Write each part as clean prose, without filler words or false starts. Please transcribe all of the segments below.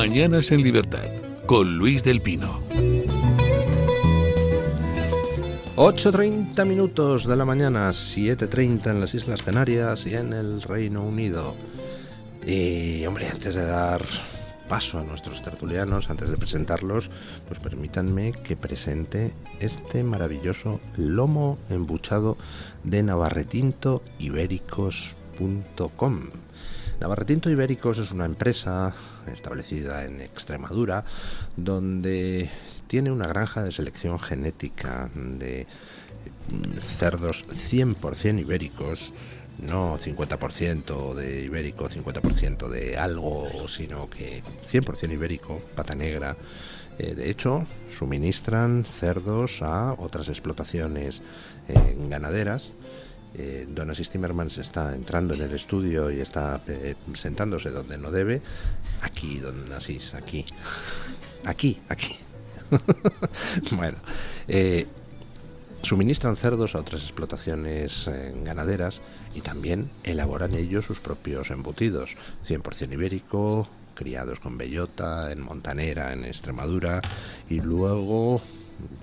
Mañanas en Libertad, con Luis del Pino. 8:30 minutos de la mañana, 7:30 en las Islas Canarias y en el Reino Unido. Y, hombre, antes de dar paso a nuestros tertulianos, antes de presentarlos, pues permítanme que presente este maravilloso lomo embuchado de navarretintoibéricos.com. Navarretinto Ibéricos es una empresa establecida en Extremadura, donde tiene una granja de selección genética de cerdos 100% ibéricos, no 50% de ibérico, 50% de algo, sino que 100% ibérico, pata negra. De hecho, suministran cerdos a otras explotaciones ganaderas. Don Asís Timmermans está entrando en el estudio y está sentándose donde no debe. Aquí, don Asís, aquí. Bueno, suministran cerdos a otras explotaciones ganaderas y también elaboran ellos sus propios embutidos, 100% ibérico, criados con bellota, en Montanera, en Extremadura, y luego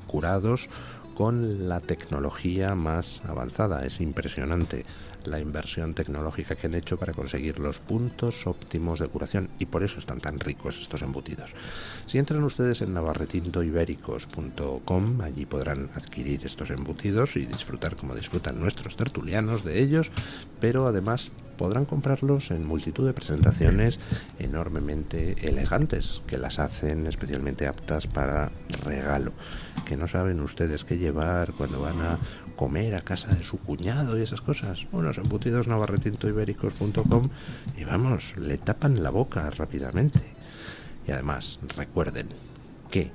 curados con la tecnología más avanzada. Es impresionante la inversión tecnológica que han hecho para conseguir los puntos óptimos de curación, y por eso están tan ricos estos embutidos. Si entran ustedes en navarretintoibéricos.com, allí podrán adquirir estos embutidos y disfrutar como disfrutan nuestros tertulianos de ellos, pero además podrán comprarlos en multitud de presentaciones enormemente elegantes, que las hacen especialmente aptas para regalo, que no saben ustedes qué llevar cuando van a comer a casa de su cuñado y esas cosas. Unos embutidos navarretintoibéricos.com y vamos, le tapan la boca rápidamente. Y además, recuerden que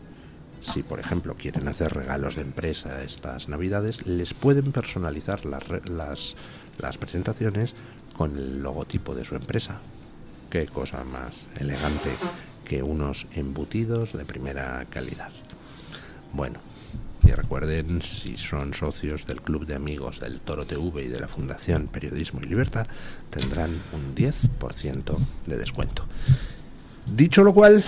si, por ejemplo, quieren hacer regalos de empresa estas Navidades, les pueden personalizar las presentaciones con el logotipo de su empresa. Qué cosa más elegante que unos embutidos de primera calidad. Bueno, y recuerden, si son socios del Club de Amigos del Toro TV y de la Fundación Periodismo y Libertad, tendrán un 10% de descuento. Dicho lo cual,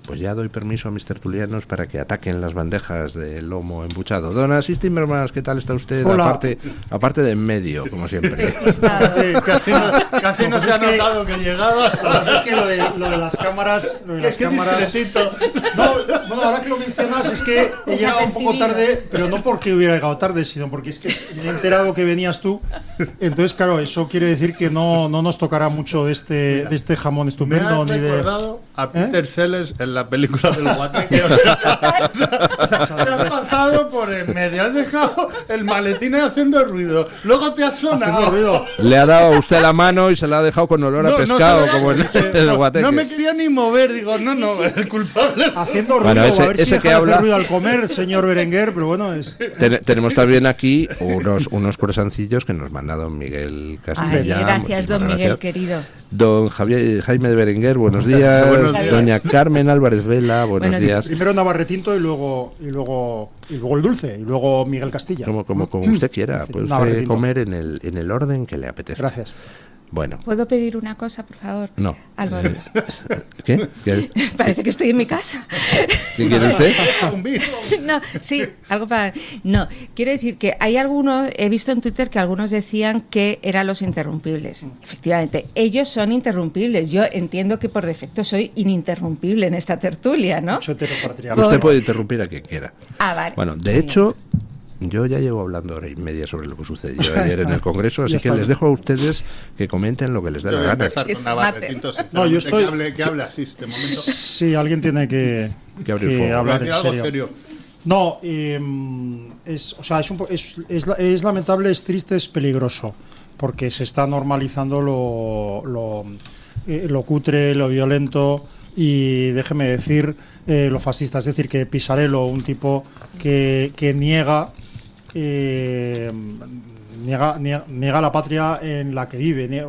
pues ya doy permiso a mis tertulianos para que ataquen las bandejas de lomo embuchado. Don Asís Timmermans, ¿qué tal está usted? Hola. Aparte de en medio, como siempre. Casi no se ha notado que llegaba. Es que lo de las cámaras... Discretito. No, bueno, ahora que lo mencionas, es que he llegado un poco tarde, pero no porque hubiera llegado tarde, sino porque es que me he enterado que venías tú. Entonces, claro, eso quiere decir que no nos tocará mucho de este jamón estupendo. Me has recordado a Peter Sellers en la película del Guateque. Te has pasado por en medio, has dejado el maletín ahí haciendo ruido, luego te has sonado. Le ha dado a usted la mano y se la ha dejado con olor a pescado, como en el Guateque. No me quería ni mover, digo, el culpable. Haciendo ruido, bueno, a ver si ese que deja de habla... hacer ruido al comer, señor Berenguer, pero bueno, es... Tenemos también aquí unos croissancillos que nos manda don Miguel Castilla. Ay, gracias, don Miguel, querido. Don Jaime de Berenguer, buenos días. Buenos días. Doña Carmen Álvarez Vela, buenos días. Primero Navarretinto y luego el dulce, y luego Miguel Castilla. Como usted quiera, puede usted comer en el orden que le apetezca. Gracias. Bueno. ¿Puedo pedir una cosa, por favor? No. Álvaro. ¿Qué? Parece que estoy en mi casa. ¿Qué quiere usted? No, sí, algo para... No, quiero decir que hay algunos, he visto en Twitter que algunos decían que eran los interrumpibles. Efectivamente, ellos son interrumpibles. Yo entiendo que por defecto soy ininterrumpible en esta tertulia, ¿no? Usted puede interrumpir a quien quiera. Ah, vale. Bueno, de hecho... Yo ya llevo hablando hora y media sobre lo que sucedió ayer en el Congreso, así que les dejo a ustedes que comenten lo que les dé la gana. No, yo estoy... Que hable así, este momento. Sí, alguien tiene que hablar en serio. No, es lamentable, es triste, es peligroso, porque se está normalizando lo cutre, lo violento y, déjeme decir, lo fascista. Es decir, que Pisarello, un tipo que niega la patria en la que vive,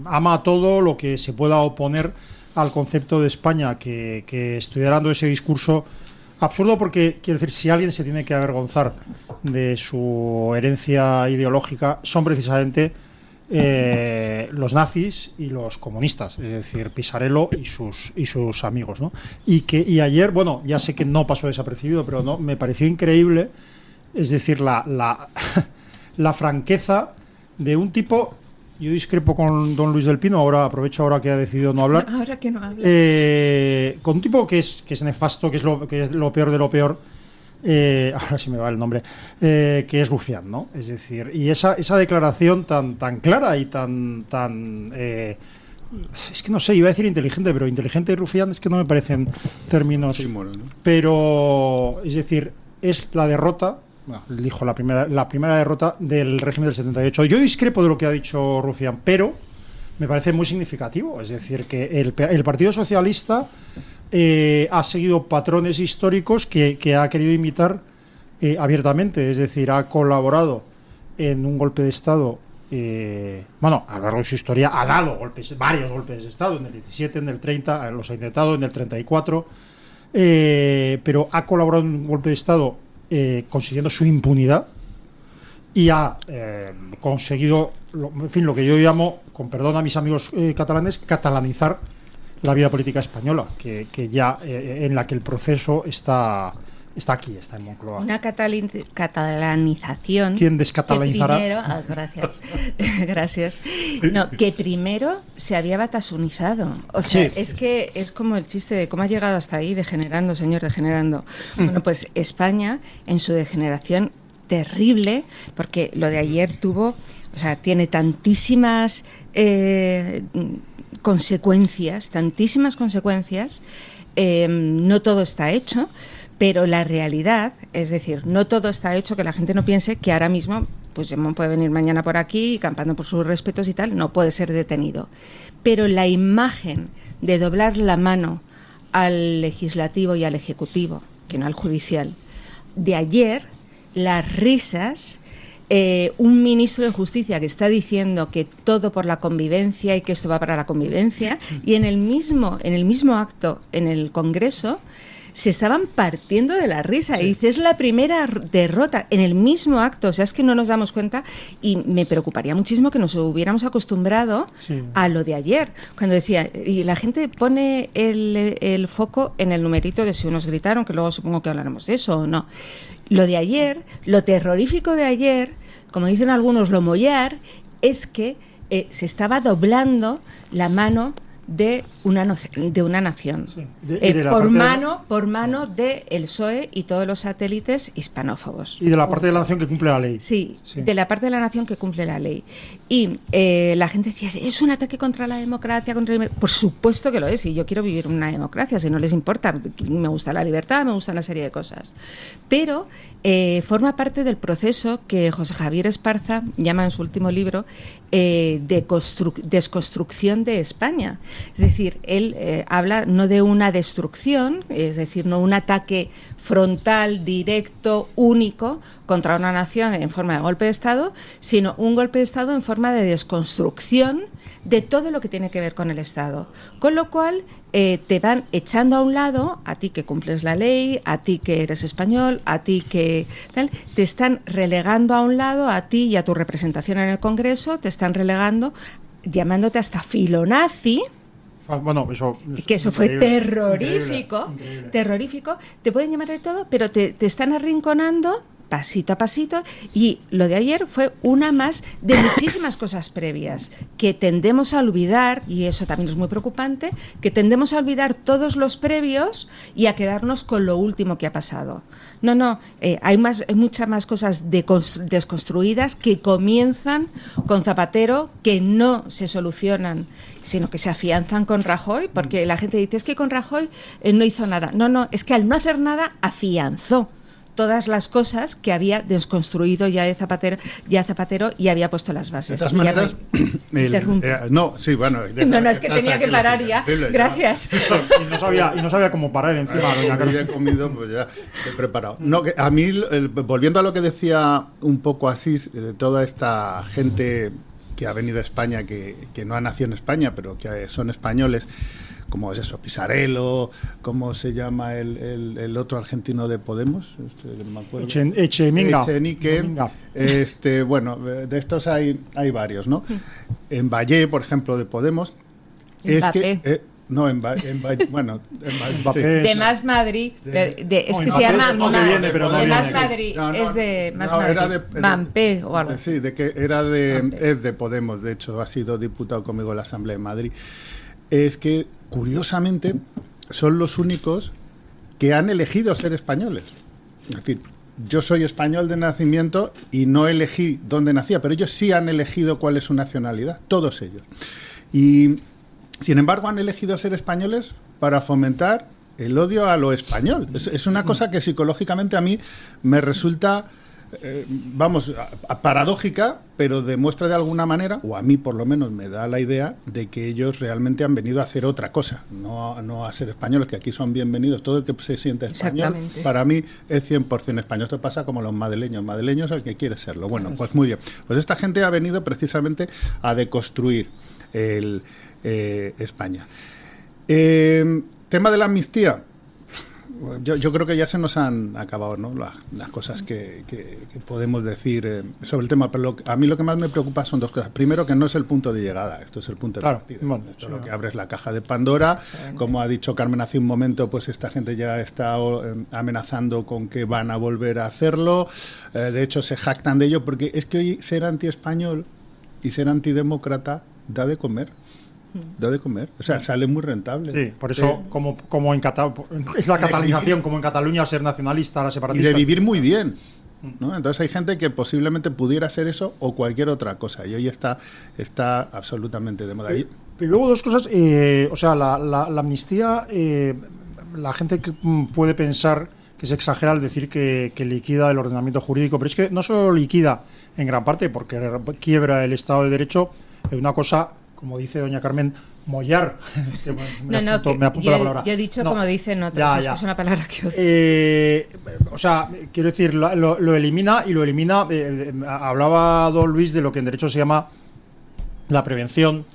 ama todo lo que se pueda oponer al concepto de España, que estoy dando ese discurso absurdo, porque quiero decir, si alguien se tiene que avergonzar de su herencia ideológica, son precisamente los nazis y los comunistas, es decir, Pisarello y sus amigos, ¿no? Y ayer, bueno, ya sé que no pasó desapercibido, pero no, me pareció increíble, es decir, la franqueza de un tipo. Yo discrepo con don Luis del Pino, aprovecho ahora que ha decidido no hablar. Ahora que no habla. Con un tipo que es nefasto, que es lo peor de lo peor. Ahora sí me va el nombre, que es Rufián, ¿no? Es decir, y esa declaración tan clara y tan es que no sé, iba a decir inteligente, pero inteligente y Rufián es que no me parecen términos. Sí, bueno, ¿no? Pero, es decir, es la derrota. Bueno, dijo la primera derrota del régimen del 78. Yo discrepo de lo que ha dicho Rufián, pero me parece muy significativo. Es decir, que el Partido Socialista ha seguido patrones históricos que ha querido imitar abiertamente. Es decir, ha colaborado en un golpe de Estado. Bueno, a lo largo de su historia ha dado varios golpes de Estado. En el 17, en el 30, los ha intentado, en el 34. Pero ha colaborado en un golpe de Estado consiguiendo su impunidad y ha conseguido, en fin, lo que yo llamo, con perdón a mis amigos catalanes, catalanizar la vida política española, que ya en la que el proceso está aquí, está en Moncloa. Una catalanización. ¿Quién descatalanizará? Gracias. Gracias. No, que primero se había batasunizado. O sea, Sí. es que es como el chiste de cómo ha llegado hasta ahí, degenerando, señor, degenerando. Bueno, pues España, en su degeneración terrible, porque lo de ayer tiene tantísimas consecuencias, no todo está hecho. Pero la realidad, es decir, no todo está hecho, que la gente no piense que ahora mismo, pues Gemón puede venir mañana por aquí campando por sus respetos y tal, no puede ser detenido. Pero la imagen de doblar la mano al legislativo y al ejecutivo, que no al judicial, de ayer, las risas, un ministro de Justicia que está diciendo que todo por la convivencia y que esto va para la convivencia, y en el mismo acto, en el Congreso, se estaban partiendo de la risa. Sí. Y dice, es la primera derrota en el mismo acto. O sea, es que no nos damos cuenta, y me preocuparía muchísimo que nos hubiéramos acostumbrado a lo de ayer. Cuando decía, y la gente pone el foco en el numerito de si unos gritaron, que luego supongo que hablaremos de eso o no. Lo de ayer, lo terrorífico de ayer, como dicen algunos, lo mollar, es que se estaba doblando la mano de una nación, Sí. por mano de el PSOE y todos los satélites hispanófobos. Y de la parte de la nación que cumple la ley. Sí, de la parte de la nación que cumple la ley. Y la gente decía, ¿es un ataque contra la democracia? Por supuesto que lo es, y yo quiero vivir en una democracia, si no les importa, me gusta la libertad, me gusta una serie de cosas. Pero forma parte del proceso que José Javier Esparza llama en su último libro de desconstrucción de España. Es decir, él habla no de una destrucción, es decir, no un ataque frontal, directo, único contra una nación en forma de golpe de Estado, sino un golpe de Estado en forma de desconstrucción de todo lo que tiene que ver con el Estado. Con lo cual te van echando a un lado, a ti que cumples la ley, a ti que eres español, a ti que tal, te están relegando a un lado, a ti y a tu representación en el Congreso, te están relegando, llamándote hasta filonazi. Bueno, que eso fue terrorífico, terrorífico. Te pueden llamar de todo, pero te están arrinconando pasito a pasito, y lo de ayer fue una más de muchísimas cosas previas que tendemos a olvidar, y eso también es muy preocupante, que tendemos a olvidar todos los previos y a quedarnos con lo último que ha pasado. Hay muchas más cosas desconstruidas que comienzan con Zapatero, que no se solucionan, sino que se afianzan con Rajoy, porque la gente dice, es que con Rajoy no hizo nada. Es que al no hacer nada afianzó todas las cosas que había desconstruido ya Zapatero y había puesto las bases. De todas maneras, es que tenía que parar ya. Gracias. Y no sabía cómo parar encima. Había comido, pues ya he preparado. No, que a mí, volviendo a lo que decía un poco Asís, de toda esta gente que ha venido a España, que no ha nacido en España, pero que son españoles, como es eso, Pisarello, ¿cómo se llama el otro argentino de Podemos? No me acuerdo. Echenique. Bueno, de estos hay varios, ¿no? En Valle, por ejemplo, de Podemos, es que... bueno, de Más Madrid, es que se llama de Más Madrid, es de Más Madrid, Mampé o algo. Sí, es de Podemos, de hecho ha sido diputado conmigo en la Asamblea de Madrid. Es que, curiosamente, son los únicos que han elegido ser españoles. Es decir, yo soy español de nacimiento y no elegí dónde nacía, pero ellos sí han elegido cuál es su nacionalidad, todos ellos. Y sin embargo, han elegido ser españoles para fomentar el odio a lo español. Es una cosa que psicológicamente a mí me resulta, paradójica, pero demuestra de alguna manera, o a mí por lo menos me da la idea, de que ellos realmente han venido a hacer otra cosa, no a ser españoles, que aquí son bienvenidos. Todo el que se siente español, para mí es 100% español. Esto pasa como los madrileños. Madrileños el que quiere serlo. Bueno, pues muy bien. Pues esta gente ha venido precisamente a deconstruir España. Tema de la amnistía. Yo creo que ya se nos han acabado, ¿no?, las cosas que podemos decir sobre el tema, pero a mí lo que más me preocupa son dos cosas. Primero, que no es el punto de llegada, esto es el punto de partida. Bueno, esto lo que abre es la caja de Pandora. Como ha dicho Carmen hace un momento, pues esta gente ya está amenazando con que van a volver a hacerlo. De hecho, se jactan de ello, porque es que hoy ser antiespañol y ser antidemócrata da de comer. O sea, sale muy rentable. Sí, por eso, como en es la catalanización, como en Cataluña, ser nacionalista, la separatista. Y de vivir muy bien, ¿no? Entonces hay gente que posiblemente pudiera hacer eso o cualquier otra cosa, y hoy está absolutamente de moda. Y luego dos cosas, o sea, la amnistía, la gente que puede pensar que se exagera al decir que liquida el ordenamiento jurídico, pero es que no solo liquida en gran parte, porque quiebra el Estado de Derecho, es una cosa, como dice doña Carmen, mollar. Me apunto la palabra. Yo he dicho como dicen otros, es una palabra que odio. O sea, quiero decir, lo elimina, y lo elimina. Hablaba don Luis de lo que en derecho se llama la prevención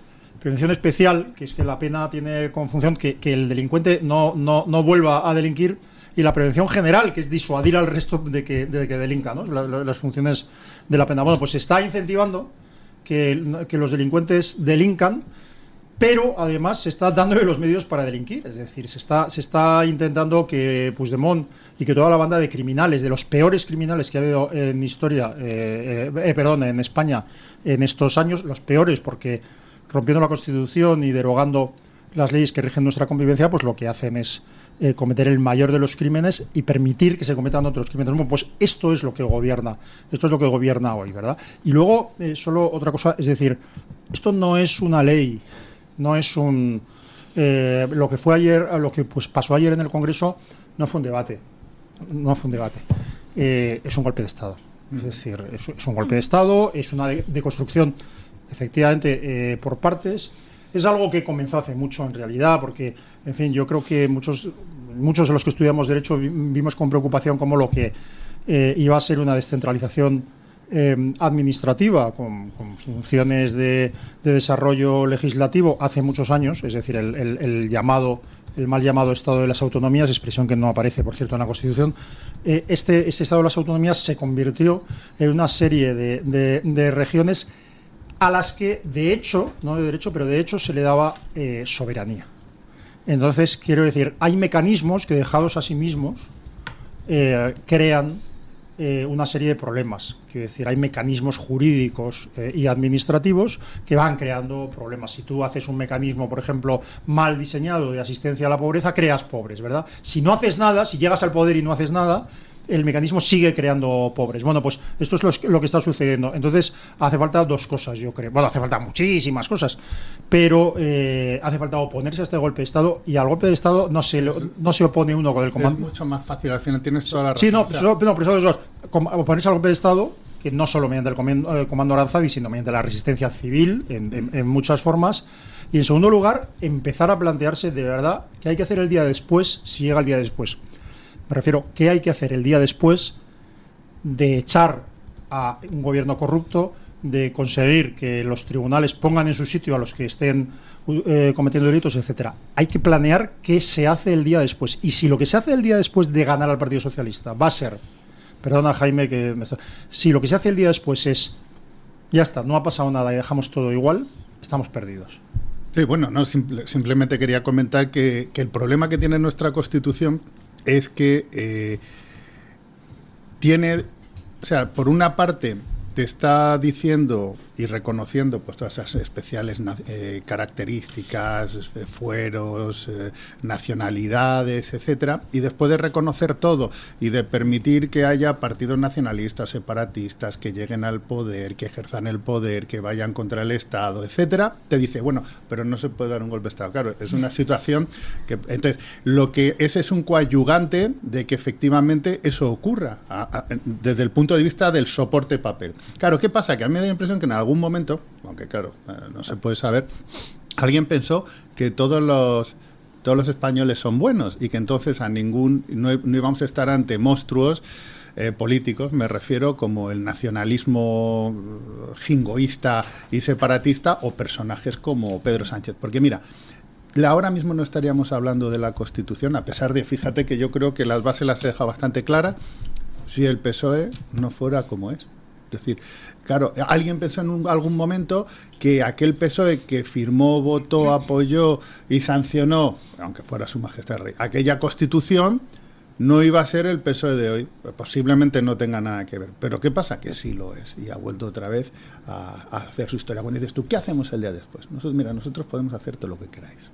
especial, que es que la pena tiene como función que el delincuente no vuelva a delinquir, y la prevención general, que es disuadir al resto de que delinca, ¿no? Las funciones de la pena. Bueno, pues se está incentivando que los delincuentes delincan, pero además se está dándole los medios para delinquir. Es decir, se está intentando que Puigdemont y que toda la banda de criminales, de los peores criminales que ha habido en en España en estos años, los peores, porque rompiendo la Constitución y derogando las leyes que rigen nuestra convivencia, pues lo que hacen es cometer el mayor de los crímenes y permitir que se cometan otros crímenes. Bueno, pues esto es lo que gobierna hoy, ¿verdad? Y luego, solo otra cosa, es decir, esto no es una ley, no es lo que fue ayer, lo que pues pasó ayer en el Congreso no fue un debate, es un golpe de Estado. Es decir, es un golpe de Estado, es una deconstrucción, efectivamente, por partes. Es algo que comenzó hace mucho, en realidad, porque, en fin, yo creo que muchos de los que estudiamos Derecho vimos con preocupación cómo lo que iba a ser una descentralización administrativa con funciones de desarrollo legislativo hace muchos años, es decir, el mal llamado Estado de las Autonomías, expresión que no aparece, por cierto, en la Constitución. Este Estado de las Autonomías se convirtió en una serie de regiones a las que, de hecho, no de derecho, pero de hecho se le daba soberanía. Entonces, quiero decir, hay mecanismos que, dejados a sí mismos, crean una serie de problemas. Quiero decir, hay mecanismos jurídicos y administrativos que van creando problemas. Si tú haces un mecanismo, por ejemplo, mal diseñado de asistencia a la pobreza, creas pobres, ¿verdad? Si no haces nada, si llegas al poder y no haces nada, el mecanismo sigue creando pobres. Bueno, pues esto es lo que está sucediendo. Entonces, hace falta dos cosas, yo creo. Bueno, hace falta muchísimas cosas, pero hace falta oponerse a este golpe de Estado, y al golpe de Estado no se opone uno con el comando. Es mucho más fácil, al final tienes toda la razón. Sí, pero oponerse al golpe de Estado, que no solo mediante el comando Aranzadi, sino mediante la resistencia civil en muchas formas. Y en segundo lugar, empezar a plantearse de verdad qué hay que hacer el día después, si llega el día después. Me refiero, ¿qué hay que hacer el día después de echar a un gobierno corrupto, de conseguir que los tribunales pongan en su sitio a los que estén cometiendo delitos, etcétera. Hay que planear qué se hace el día después. Y si lo que se hace el día después de ganar al Partido Socialista va a ser, perdona Jaime, si lo que se hace el día después es, ya está, no ha pasado nada y dejamos todo igual, estamos perdidos. Sí, bueno, no, simplemente quería comentar que el problema que tiene nuestra Constitución es que tiene, o sea, por una parte te está diciendo y reconociendo pues todas esas especiales características, fueros, nacionalidades, etcétera, y después de reconocer todo y de permitir que haya partidos nacionalistas, separatistas, que lleguen al poder, que ejerzan el poder, que vayan contra el Estado, etcétera, te dice, bueno, pero no se puede dar un golpe de Estado. Claro, es una situación que, entonces, ese es un coadyuvante de que efectivamente eso ocurra desde el punto de vista del soporte papel. Claro, ¿qué pasa? Que a mí me da la impresión que en algún momento, aunque claro, no se puede saber, alguien pensó que todos los españoles son buenos y que entonces no íbamos a estar ante monstruos políticos, me refiero, como el nacionalismo jingoísta y separatista, o personajes como Pedro Sánchez. Porque mira, ahora mismo no estaríamos hablando de la Constitución, a pesar de, fíjate que yo creo que las bases las he dejado bastante claras, si el PSOE no fuera como es. Es decir, claro, alguien pensó en algún momento que aquel PSOE que firmó, votó, apoyó y sancionó, aunque fuera su majestad el rey, aquella Constitución, no iba a ser el PSOE de hoy. Posiblemente no tenga nada que ver. Pero ¿qué pasa? Que sí lo es. Y ha vuelto otra vez a hacer su historia. Cuando dices tú, ¿qué hacemos el día después? Nosotros podemos hacer todo lo que queráis.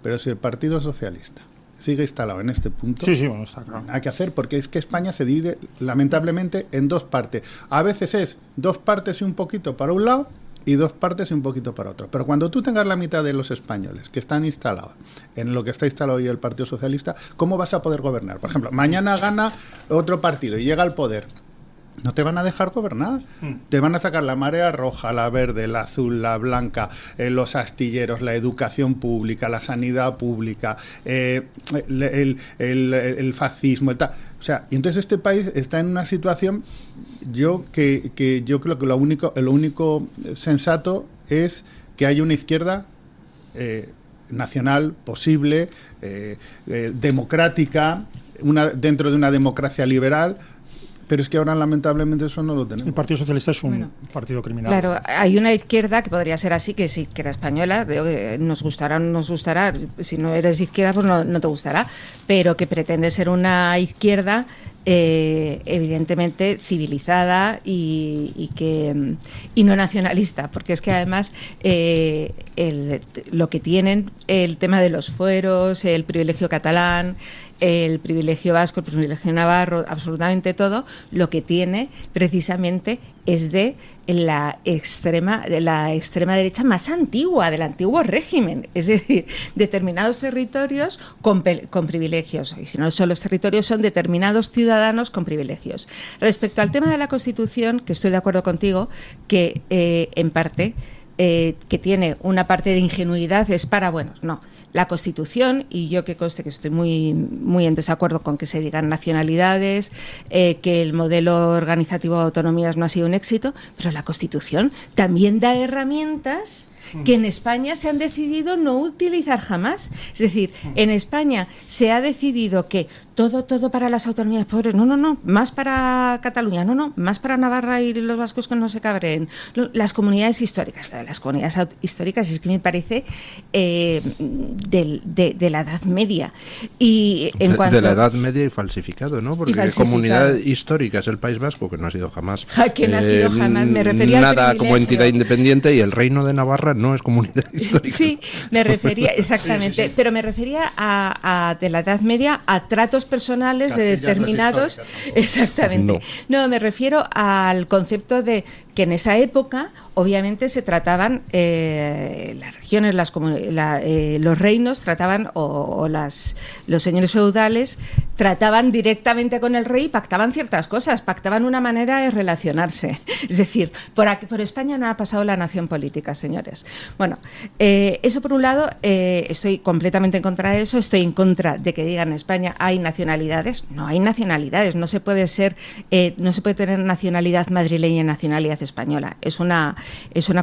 Pero si el Partido Socialista sigue instalado en este punto, sí, bueno, está claro. Hay que hacer, porque es que España se divide lamentablemente en dos partes. A veces es dos partes y un poquito para un lado y dos partes y un poquito para otro. Pero cuando tú tengas la mitad de los españoles que están instalados en lo que está instalado hoy el Partido Socialista, ¿cómo vas a poder gobernar? Por ejemplo, mañana gana otro partido y llega al poder. No te van a dejar gobernar. Te van a sacar la marea roja, la verde, la azul, la blanca, los astilleros, la educación pública, la sanidad pública, el fascismo, tal. O sea, y entonces este país está en una situación, yo creo que lo único sensato es que haya una izquierda nacional, posible, democrática, dentro de una democracia liberal. Pero es que ahora lamentablemente eso no lo tenemos. El Partido Socialista es un partido criminal. Claro, hay una izquierda que podría ser así, que es izquierda española, nos gustará o no nos gustará, si no eres izquierda pues no te gustará, pero que pretende ser una izquierda evidentemente civilizada y no nacionalista, porque es que además lo que tienen, el tema de los fueros, el privilegio catalán, el privilegio vasco, el privilegio navarro, absolutamente todo, lo que tiene precisamente es de la extrema derecha más antigua, del antiguo régimen, es decir, determinados territorios con privilegios, y si no son los territorios, son determinados ciudadanos con privilegios. Respecto al tema de la Constitución, que estoy de acuerdo contigo, que en parte que tiene una parte de ingenuidad, es para buenos, no. La Constitución, y yo que conste que estoy muy, muy en desacuerdo con que se digan nacionalidades, que el modelo organizativo de autonomías no ha sido un éxito, pero la Constitución también da herramientas que en España se han decidido no utilizar jamás. Es decir, en España se ha decidido que todo para las autonomías pobres, no, más para Cataluña, no, más para Navarra y los vascos que no se cabreen. Las comunidades históricas, las comunidades históricas es que me parece de la Edad Media. Y en cuanto de la Edad Media y falsificado, ¿no? Porque comunidad histórica es el País Vasco, que no ha sido jamás, que no ha sido jamás, me refería nada como entidad independiente, y el Reino de Navarra no es comunidad histórica. Sí, me refería, exactamente, sí. Pero me refería de la Edad Media a tratos personales de determinados. Exactamente. No, me refiero al concepto de que en esa época obviamente se trataban las regiones, los reinos trataban, los señores feudales trataban directamente con el rey y pactaban ciertas cosas, pactaban una manera de relacionarse. Es decir, por España no ha pasado la nación política, señores. Bueno, eso por un lado, estoy completamente en contra de eso, estoy en contra de que digan en España hay nacionalidades. No hay nacionalidades, no se puede tener nacionalidad madrileña y nacionalidad española. Es una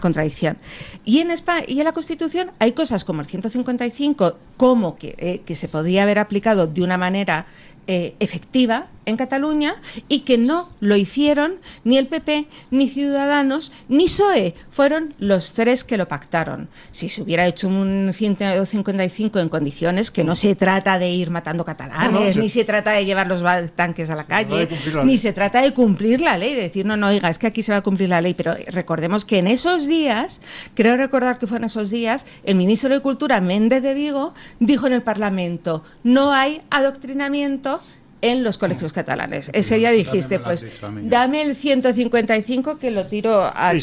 contradicción. Y en la Constitución hay cosas como el 155, como que se podría haber aplicado de una manera efectiva en Cataluña, y que no lo hicieron ni el PP, ni Ciudadanos, ni PSOE. Fueron los tres que lo pactaron. Si se hubiera hecho un 155 en condiciones, que no se trata de ir matando catalanes, ni se trata de llevar los tanques a la calle, ni se trata de cumplir la ley, de decir, no, oiga, es que aquí se va a cumplir la ley. Pero recordemos que en esos días, creo recordar que fue en esos días, el ministro de Cultura, Méndez de Vigo, dijo en el Parlamento, no hay adoctrinamiento en los colegios catalanes. Ese ya dijiste, pues dame el 155 que lo tiro a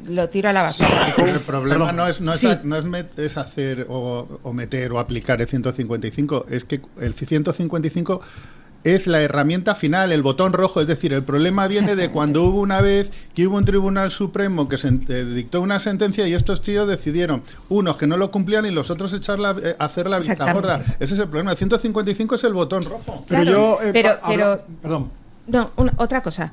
lo tiro a la basura. El problema no es hacer o meter o aplicar el 155, es que el 155 es la herramienta final, el botón rojo. Es decir, el problema viene de cuando hubo una vez que hubo un Tribunal Supremo que dictó una sentencia y estos tíos decidieron, unos que no lo cumplían y los otros hacer la vista gorda. Ese es el problema. El 155 es el botón rojo. Claro, perdón. No, otra cosa,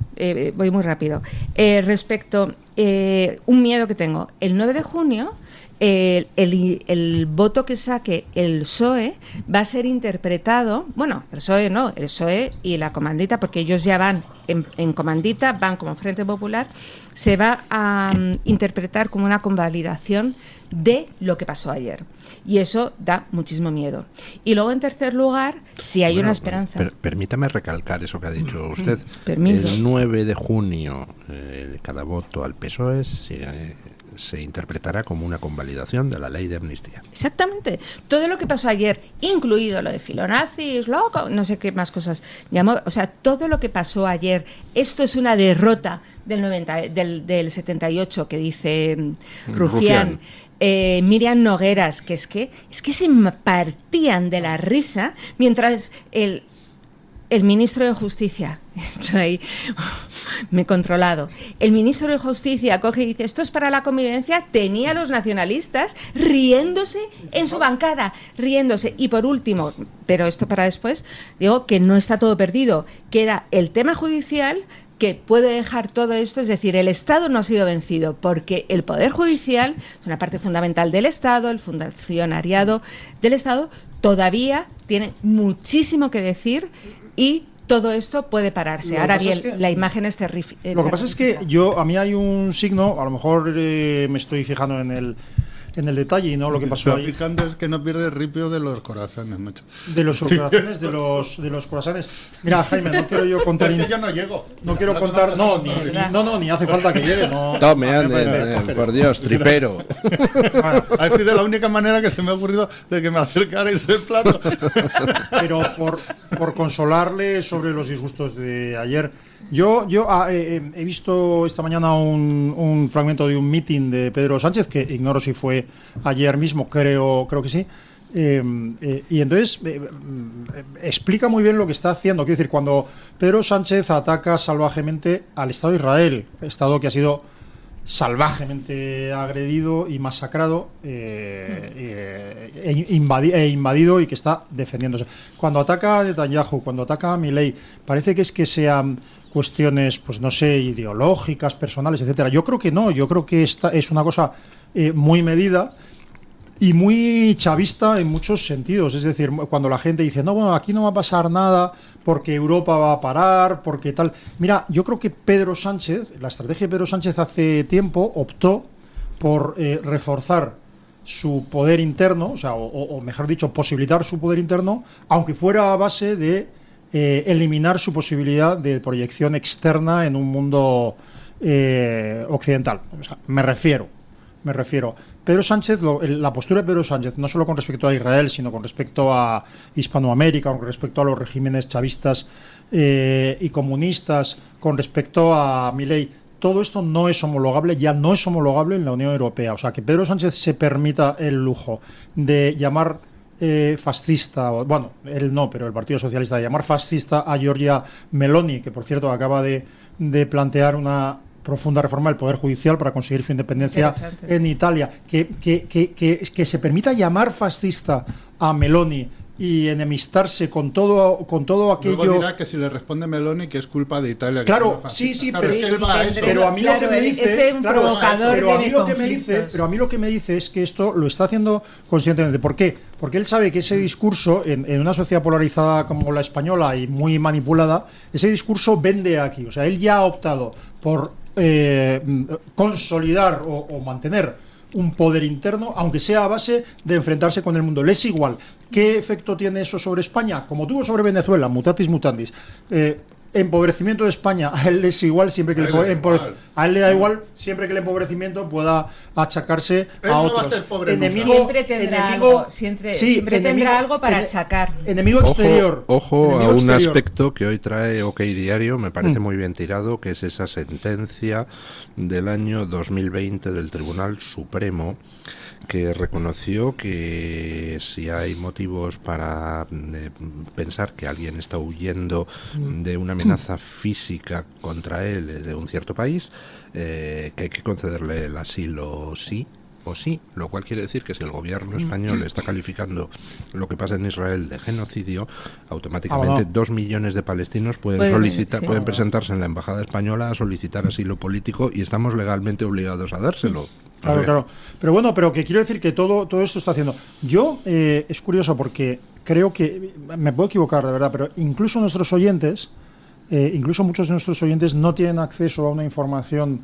voy muy rápido. Respecto, un miedo que tengo. El 9 de junio, el voto que saque el PSOE va a ser interpretado, bueno, el PSOE no, el PSOE y la comandita, porque ellos ya van en comandita, van como Frente Popular, se va a interpretar como una convalidación de lo que pasó ayer. Y eso da muchísimo miedo. Y luego, en tercer lugar, si hay una esperanza. Permítame recalcar eso que ha dicho usted. Permiso. El 9 de junio, cada voto al PSOE se interpretará como una convalidación de la ley de amnistía. Exactamente. Todo lo que pasó ayer, incluido lo de filonazis, loco, no sé qué más cosas llamó, o sea, todo lo que pasó ayer, esto es una derrota del 78 que dice Rufián. Miriam Nogueras, que es que se partían de la risa mientras el ministro de Justicia, yo ahí me he controlado, el ministro de Justicia coge y dice, esto es para la convivencia, tenía a los nacionalistas riéndose en su bancada, riéndose. Y por último, pero esto para después, digo que no está todo perdido, queda el tema judicial, que puede dejar todo esto, es decir, el Estado no ha sido vencido, porque el Poder Judicial es una parte fundamental del Estado, el funcionariado del Estado todavía tiene muchísimo que decir y todo esto puede pararse. Ahora bien, la imagen es terrible. Lo que pasa es que a mí hay un signo, a lo mejor me estoy fijando en el detalle y no lo que pasó ahí. Fijando es que no pierde el ripio de los corazones, macho. De los corazones, de los corazones. Mira, Jaime, no quiero yo contar. Es que yo no llego. No quiero contar. Ni hace falta que llegue. No, tome, ande, por Dios, tripero. Bueno, ha sido la única manera que se me ha ocurrido de que me acercarais el plato. Pero por consolarle sobre los disgustos de ayer. Yo he visto esta mañana un fragmento de un meeting de Pedro Sánchez, que ignoro si fue ayer mismo, creo que sí. Y entonces explica muy bien lo que está haciendo. Quiero decir, cuando Pedro Sánchez ataca salvajemente al Estado de Israel, Estado que ha sido salvajemente agredido y masacrado invadido y que está defendiéndose. Cuando ataca a Netanyahu, cuando ataca a Milei, parece que sean cuestiones, pues no sé, ideológicas, personales, etcétera. Yo creo que no, yo creo que esta es una cosa muy medida y muy chavista en muchos sentidos. Es decir, cuando la gente dice, no, bueno, aquí no va a pasar nada porque Europa va a parar, porque tal. Mira, yo creo que la estrategia de Pedro Sánchez hace tiempo optó por reforzar su poder interno, o sea, o mejor dicho, posibilitar su poder interno, aunque fuera a base de eliminar su posibilidad de proyección externa en un mundo occidental. O sea, me refiero. Pedro Sánchez, la postura de Pedro Sánchez, no solo con respecto a Israel, sino con respecto a Hispanoamérica, con respecto a los regímenes chavistas y comunistas, con respecto a Milei, todo esto no es homologable, ya no es homologable en la Unión Europea. O sea, que Pedro Sánchez se permita el lujo de llamar fascista, bueno, él no, pero el Partido Socialista, de llamar fascista a Giorgia Meloni, que por cierto acaba de plantear una profunda reforma del Poder Judicial para conseguir su independencia en Italia, que se permita llamar fascista a Meloni y enemistarse con todo aquello. Luego dirá que si le responde Meloni que es culpa de Italia. Claro, sí, claro, pero a mí lo que me dice, pero a mí lo que me dice es que esto lo está haciendo conscientemente. ¿Por qué? Porque él sabe que ese discurso en una sociedad polarizada como la española y muy manipulada, ese discurso vende aquí. O sea, él ya ha optado por consolidar o mantener un poder interno, aunque sea a base de enfrentarse con el mundo. Le es igual. ¿Qué efecto tiene eso sobre España? Como tuvo sobre Venezuela, mutatis mutandis. Empobrecimiento de España, a él le es igual siempre que a él le da igual siempre que el empobrecimiento pueda achacarse a otros. Siempre tendrá algo para achacar. Enemigo exterior. Ojo a un aspecto que hoy trae OK Diario, me parece muy bien tirado, que es esa sentencia del año 2020 del Tribunal Supremo, que reconoció que si hay motivos para pensar que alguien está huyendo de una amenaza física contra él de un cierto país, que hay que concederle el asilo sí o sí, lo cual quiere decir que si el gobierno español está calificando lo que pasa en Israel de genocidio, automáticamente 2 millones de palestinos pueden presentarse en la embajada española a solicitar asilo político y estamos legalmente obligados a dárselo. Claro. Pero bueno, que quiero decir que todo esto está haciendo. Yo, es curioso porque creo que, me puedo equivocar de verdad, pero incluso nuestros oyentes, incluso muchos de nuestros oyentes no tienen acceso a una información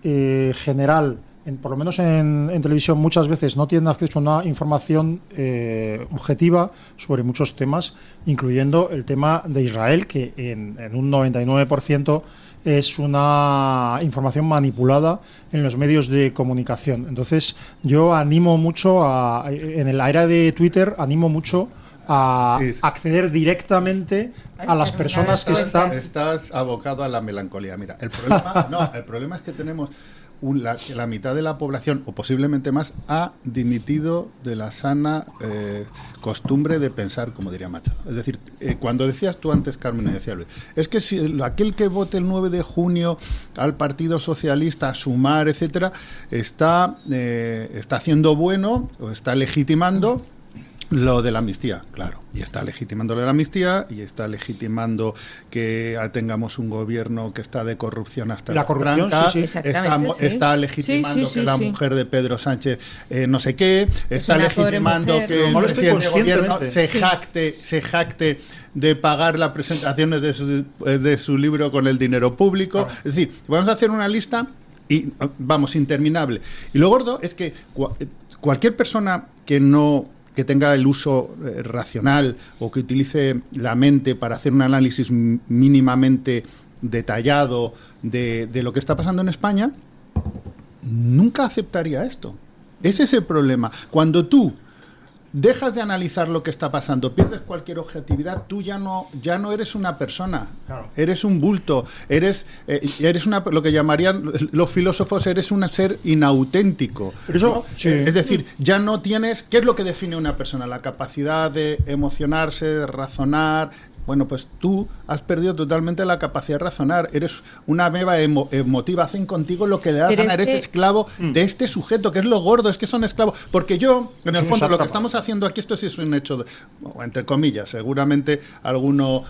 general, por lo menos en televisión muchas veces no tienen acceso a una información objetiva sobre muchos temas, incluyendo el tema de Israel, que en un 99% es una información manipulada en los medios de comunicación. Entonces, yo animo mucho en la era de Twitter, animo mucho a acceder directamente a las personas que están... Estás abocado a la melancolía. Mira, el problema es que tenemos la mitad de la población, o posiblemente más, ha dimitido de la sana costumbre de pensar, como diría Machado. Es decir, cuando decías tú antes, Carmen, y decía Luis, es que si aquel que vote el 9 de junio al Partido Socialista, a Sumar, etcétera, está haciendo bueno o está legitimando lo de la amnistía, claro, y está legitimando la amnistía y está legitimando que tengamos un gobierno que está de corrupción hasta la corrupción, está legitimando que la mujer de Pedro Sánchez no sé qué, está legitimando que el presidente de gobierno se jacte de pagar las presentaciones de su libro con el dinero público. Es decir, vamos a hacer una lista y vamos, interminable. Y lo gordo es que cualquier persona que tenga el uso racional o que utilice la mente para hacer un análisis mínimamente detallado de lo que está pasando en España, nunca aceptaría esto. Ese es el problema. Cuando tú dejas de analizar lo que está pasando, pierdes cualquier objetividad, tú ya no eres una persona, claro. Eres un bulto, eres lo que llamarían los filósofos, eres un ser inauténtico. Pero eso, ¿no? Sí. Es decir, ya no tienes, ¿qué es lo que define una persona? La capacidad de emocionarse, de razonar. Bueno, pues tú has perdido totalmente la capacidad de razonar. Eres una ameba emotiva. Hacen contigo lo que le da gana. Eres esclavo de este sujeto, que es lo gordo, es que son esclavos. Porque yo, en el fondo, lo que estamos haciendo aquí, esto sí es un hecho, entre comillas, seguramente alguno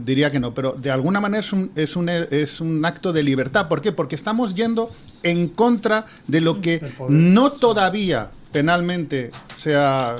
diría que no, pero de alguna manera es un acto de libertad. ¿Por qué? Porque estamos yendo en contra de lo que no todavía penalmente sea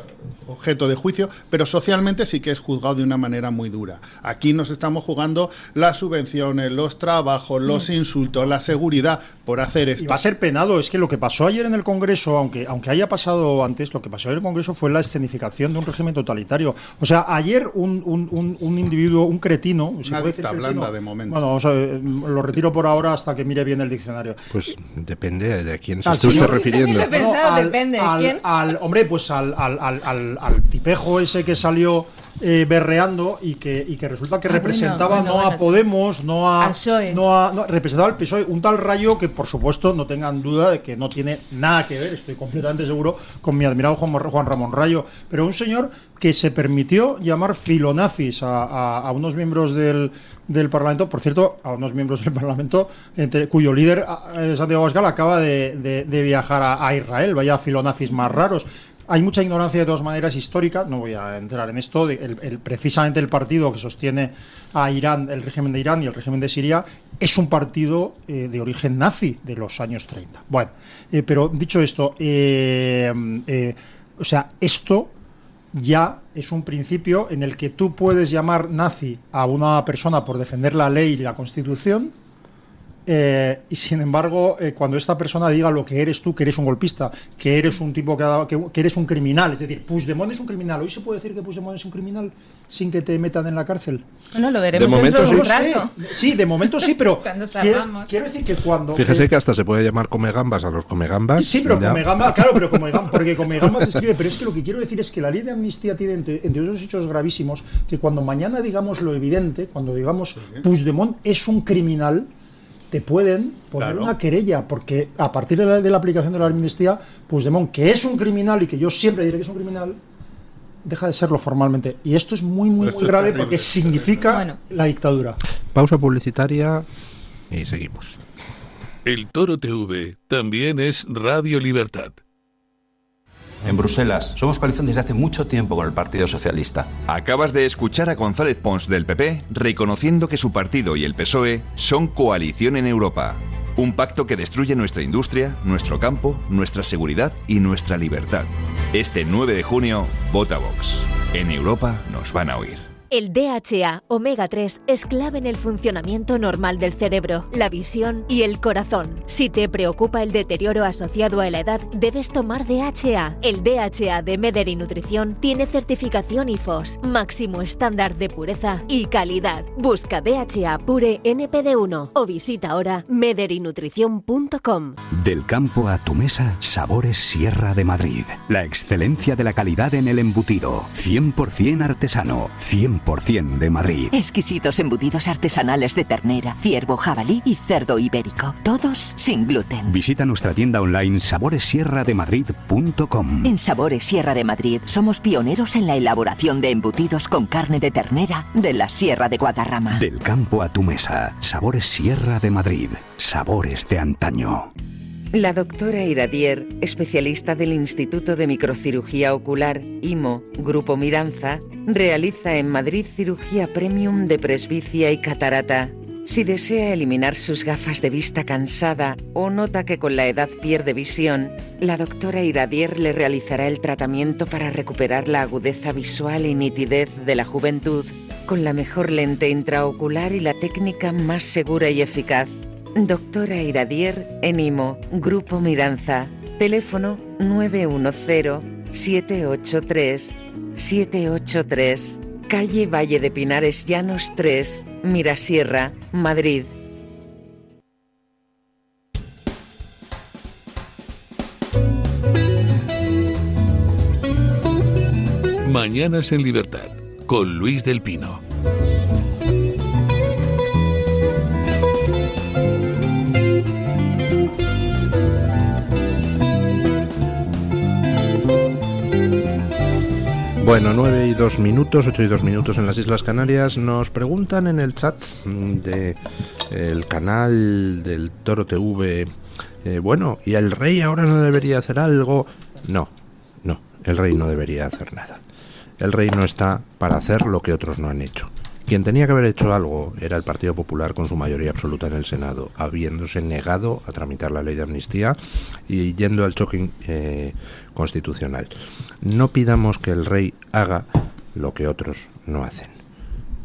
objeto de juicio, pero socialmente sí que es juzgado de una manera muy dura. Aquí nos estamos jugando las subvenciones, los trabajos, los insultos, la seguridad por hacer esto. Y va a ser penado. Es que lo que pasó ayer en el Congreso, aunque haya pasado antes, lo que pasó ayer en el Congreso fue la escenificación de un régimen totalitario. O sea, ayer un individuo, un cretino... Una dicta blanda de momento. Bueno, o sea, lo retiro por ahora hasta que mire bien el diccionario. Pues depende de a quién se esté usted refiriendo. Lo he pensado, depende. ¿Quién? Al tipejo ese que salió berreando y que resulta que representaba a Podemos, no a PSOE. Representaba al PSOE, un tal Rayo que, por supuesto, no tengan duda de que no tiene nada que ver, estoy completamente seguro, con mi admirado Juan Ramón Rayo, pero un señor que se permitió llamar filonazis a unos miembros del Parlamento, por cierto, a unos miembros del Parlamento cuyo líder, Santiago Abascal, acaba de viajar a Israel. Vaya filonazis más raros. Hay mucha ignorancia de todas maneras histórica, no voy a entrar en esto, precisamente el partido que sostiene a Irán, el régimen de Irán y el régimen de Siria, es un partido de origen nazi de los años 30. Bueno, pero dicho esto, o sea, esto ya es un principio en el que tú puedes llamar nazi a una persona por defender la ley y la Constitución, y sin embargo, cuando esta persona diga lo que eres tú, que eres un golpista, que eres un tipo que eres un criminal, es decir, Puigdemont es un criminal. ¿Hoy se puede decir que Puigdemont es un criminal sin que te metan en la cárcel? No, lo veremos de dentro momento de un rato. Sí, de momento sí, pero quiero decir que cuando... Fíjese que hasta se puede llamar comegambas a los comegambas. Sí, pero comegambas, claro, pero porque comegambas se escribe, pero es que lo que quiero decir es que la ley de amnistía tiene entre esos hechos gravísimos que cuando mañana digamos lo evidente, cuando digamos Puigdemont es un criminal, te pueden poner una querella, porque a partir de la aplicación de la amnistía, Puigdemont, que es un criminal y que yo siempre diré que es un criminal, deja de serlo formalmente. Y esto es muy grave porque significa la dictadura. Pausa publicitaria y seguimos. El Toro TV también es Radio Libertad. En Bruselas somos coalición desde hace mucho tiempo con el Partido Socialista. Acabas de escuchar a González Pons del PP reconociendo que su partido y el PSOE son coalición en Europa. Un pacto que destruye nuestra industria, nuestro campo, nuestra seguridad y nuestra libertad. Este 9 de junio, vota Vox. En Europa nos van a oír. El DHA omega 3 es clave en el funcionamiento normal del cerebro, la visión y el corazón. Si te preocupa el deterioro asociado a la edad, debes tomar DHA. El DHA de Mederi Nutrición tiene certificación IFOS, máximo estándar de pureza y calidad. Busca DHA Pure NPD1 o visita ahora mederinutrición.com. Del campo a tu mesa, Sabores Sierra de Madrid. La excelencia de la calidad en el embutido. 100% artesano, 100% de Madrid. Exquisitos embutidos artesanales de ternera, ciervo, jabalí y cerdo ibérico. Todos sin gluten. Visita nuestra tienda online saboressierrademadrid.com. En Sabores Sierra de Madrid somos pioneros en la elaboración de embutidos con carne de ternera de la Sierra de Guadarrama. Del campo a tu mesa, Sabores Sierra de Madrid. Sabores de antaño. La doctora Iradier, especialista del Instituto de Microcirugía Ocular, IMO, Grupo Miranza, realiza en Madrid cirugía premium de presbicia y catarata. Si desea eliminar sus gafas de vista cansada o nota que con la edad pierde visión, la doctora Iradier le realizará el tratamiento para recuperar la agudeza visual y nitidez de la juventud con la mejor lente intraocular y la técnica más segura y eficaz. Doctora Iradier en IMO, Grupo Miranza. Teléfono 910-783-783. Calle Valle de Pinares Llanos 3, Mirasierra, Madrid. Mañanas en Libertad, con Luis del Pino. Bueno, 9 y 2 minutos, 8 y 2 minutos en las Islas Canarias. Nos preguntan en el chat del canal del Toro TV, bueno, ¿y el rey ahora no debería hacer algo? No, el rey no debería hacer nada. El rey no está para hacer lo que otros no han hecho. Quien tenía que haber hecho algo era el Partido Popular con su mayoría absoluta en el Senado, habiéndose negado a tramitar la ley de amnistía y yendo al choque constitucional. No pidamos que el rey haga lo que otros no hacen.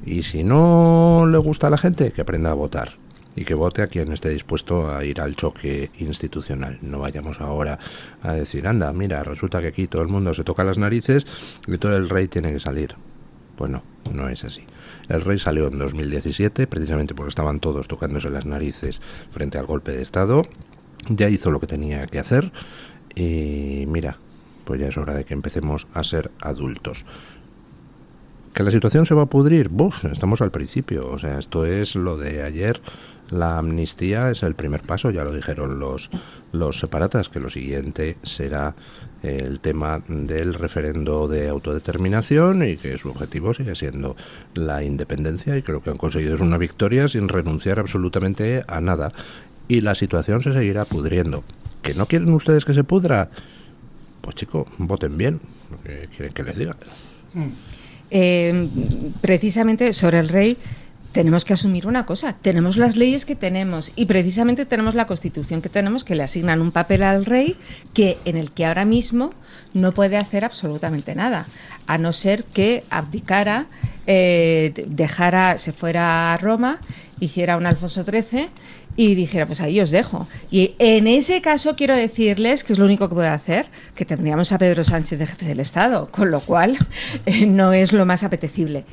Y si no le gusta a la gente, que aprenda a votar. Y que vote a quien esté dispuesto a ir al choque institucional. No vayamos ahora a decir, anda, mira, resulta que aquí todo el mundo se toca las narices y todo el rey tiene que salir. Pues no es así. El rey salió en 2017, precisamente porque estaban todos tocándose las narices frente al golpe de Estado. Ya hizo lo que tenía que hacer y mira, pues ya es hora de que empecemos a ser adultos. ¿Que la situación se va a pudrir? Buf, estamos al principio. O sea, esto es lo de ayer. La amnistía es el primer paso, ya lo dijeron los separatas, que lo siguiente será el tema del referendo de autodeterminación y que su objetivo sigue siendo la independencia, y creo que han conseguido es una victoria sin renunciar absolutamente a nada. Y la situación se seguirá pudriendo. ¿Que no quieren ustedes que se pudra? Pues chico, voten bien, lo que quieren que les diga. Precisamente sobre el rey tenemos que asumir una cosa: tenemos las leyes que tenemos y precisamente tenemos la Constitución que tenemos, que le asignan un papel al rey en el que ahora mismo no puede hacer absolutamente nada, a no ser que abdicara, se fuera a Roma, hiciera un Alfonso XIII y dijera, pues ahí os dejo. Y en ese caso quiero decirles que es lo único que puede hacer, que tendríamos a Pedro Sánchez de jefe del Estado, con lo cual no es lo más apetecible.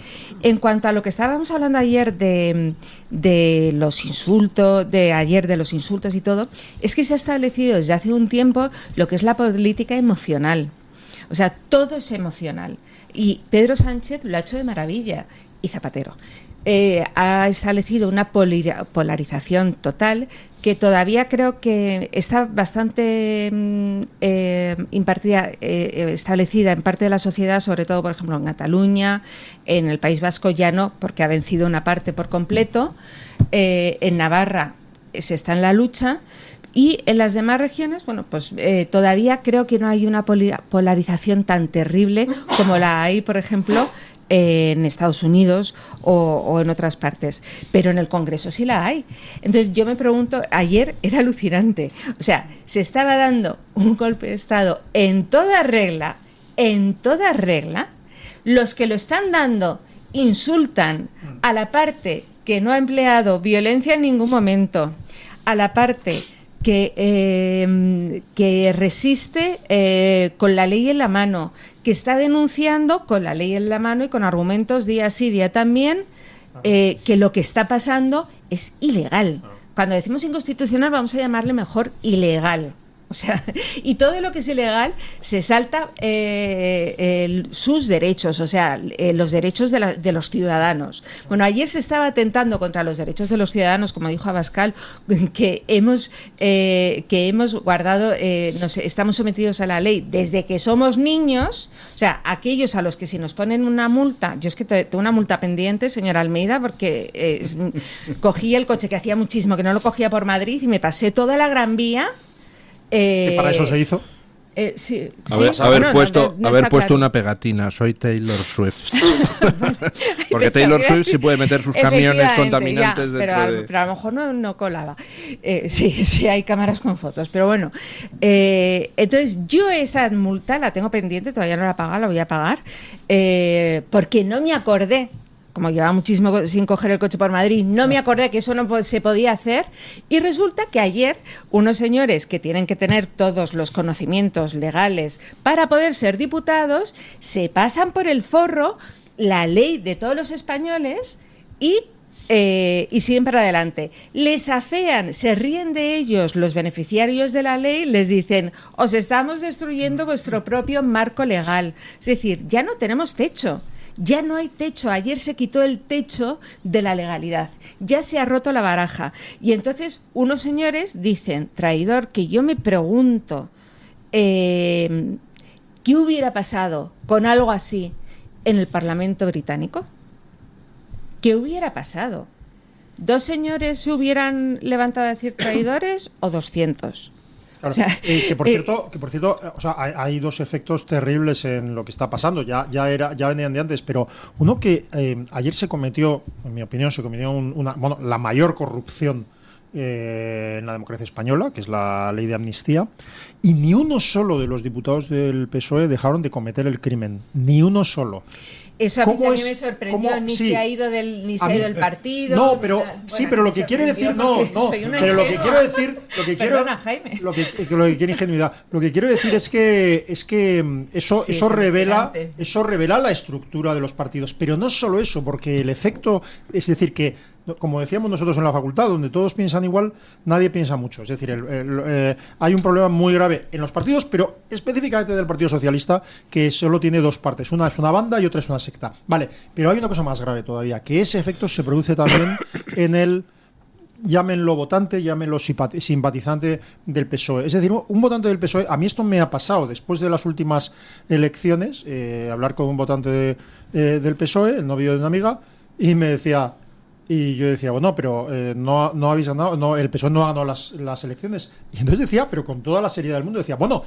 En cuanto a lo que estábamos hablando ayer de los insultos, de los insultos y todo, es que se ha establecido desde hace un tiempo lo que es la política emocional. O sea, todo es emocional. Y Pedro Sánchez lo ha hecho de maravilla, y Zapatero. Ha establecido una polarización total que todavía creo que está bastante establecida en parte de la sociedad, sobre todo, por ejemplo, en Cataluña, en el País Vasco ya no, porque ha vencido una parte por completo, en Navarra se está en la lucha, y en las demás regiones, bueno, pues todavía creo que no hay una polarización tan terrible como la hay, por ejemplo, en Estados Unidos o en otras partes, pero en el Congreso sí la hay. Entonces yo me pregunto, ayer era alucinante, o sea, se estaba dando un golpe de Estado en toda regla, los que lo están dando insultan a la parte que no ha empleado violencia en ningún momento, a la parte que resiste con la ley en la mano, que está denunciando con la ley en la mano y con argumentos día sí, día también, que lo que está pasando es ilegal. Cuando decimos inconstitucional vamos a llamarle mejor ilegal. O sea, y todo lo que es ilegal se salta sus derechos, o sea, los derechos de los ciudadanos. Bueno, ayer se estaba atentando contra los derechos de los ciudadanos, como dijo Abascal, que hemos guardado, estamos sometidos a la ley desde que somos niños. O sea, aquellos a los que si nos ponen una multa, yo es que tengo una multa pendiente, señora Almeida, porque cogí el coche que hacía muchísimo que no lo cogía por Madrid y me pasé toda la Gran Vía. ¿Que para eso se hizo? Sí, haber puesto claro. Una pegatina, soy Taylor Swift. Porque Taylor Swift sí puede meter sus camiones contaminantes pero a lo mejor no colaba. Sí, hay cámaras con fotos, pero bueno. Entonces yo esa multa la tengo pendiente, todavía no la he pagado, la voy a pagar, porque no me acordé. Como llevaba muchísimo sin coger el coche por Madrid, no me acordé que eso no se podía hacer, y resulta que ayer unos señores que tienen que tener todos los conocimientos legales para poder ser diputados se pasan por el forro la ley de todos los españoles y siguen para adelante. Les afean, se ríen de ellos los beneficiarios de la ley, les dicen, os estamos destruyendo vuestro propio marco legal. Es decir, ya no tenemos techo. Ya no hay techo. Ayer se quitó el techo de la legalidad. Ya se ha roto la baraja. Y entonces unos señores dicen, traidor, que yo me pregunto, ¿qué hubiera pasado con algo así en el Parlamento británico? ¿Qué hubiera pasado? ¿2 señores se hubieran levantado a decir traidores o 200? Claro, o sea, que por cierto, o sea, hay 2 efectos terribles en lo que está pasando. Ya venían de antes, pero uno que ayer se cometió, en mi opinión, la mayor corrupción en la democracia española, que es la ley de amnistía, y ni uno solo de los diputados del PSOE dejaron de cometer el crimen, ni uno solo. Eso a mí también me sorprendió, se ha ido del partido. No, pero pero lo que quiere decir, pero lo que quiero decir, Perdona, Jaime. Lo que quiere ingenuidad. Lo que quiero decir es que eso revela la estructura de los partidos, pero no solo eso, porque el efecto, es decir, que como decíamos nosotros en la facultad, donde todos piensan igual, nadie piensa mucho. Es decir, hay un problema muy grave en los partidos, pero específicamente del Partido Socialista, que solo tiene dos partes. Una es una banda y otra es una secta. Vale, pero hay una cosa más grave todavía, que ese efecto se produce también en el, llámenlo votante, llámenlo simpatizante del PSOE. Es decir, un votante del PSOE, a mí esto me ha pasado después de las últimas elecciones, hablar con un votante del PSOE, el novio de una amiga, y me decía... Y yo decía, bueno, pero no habéis ganado, no, el PSOE no ha ganado las elecciones. Y entonces decía, pero con toda la seriedad del mundo, decía, bueno,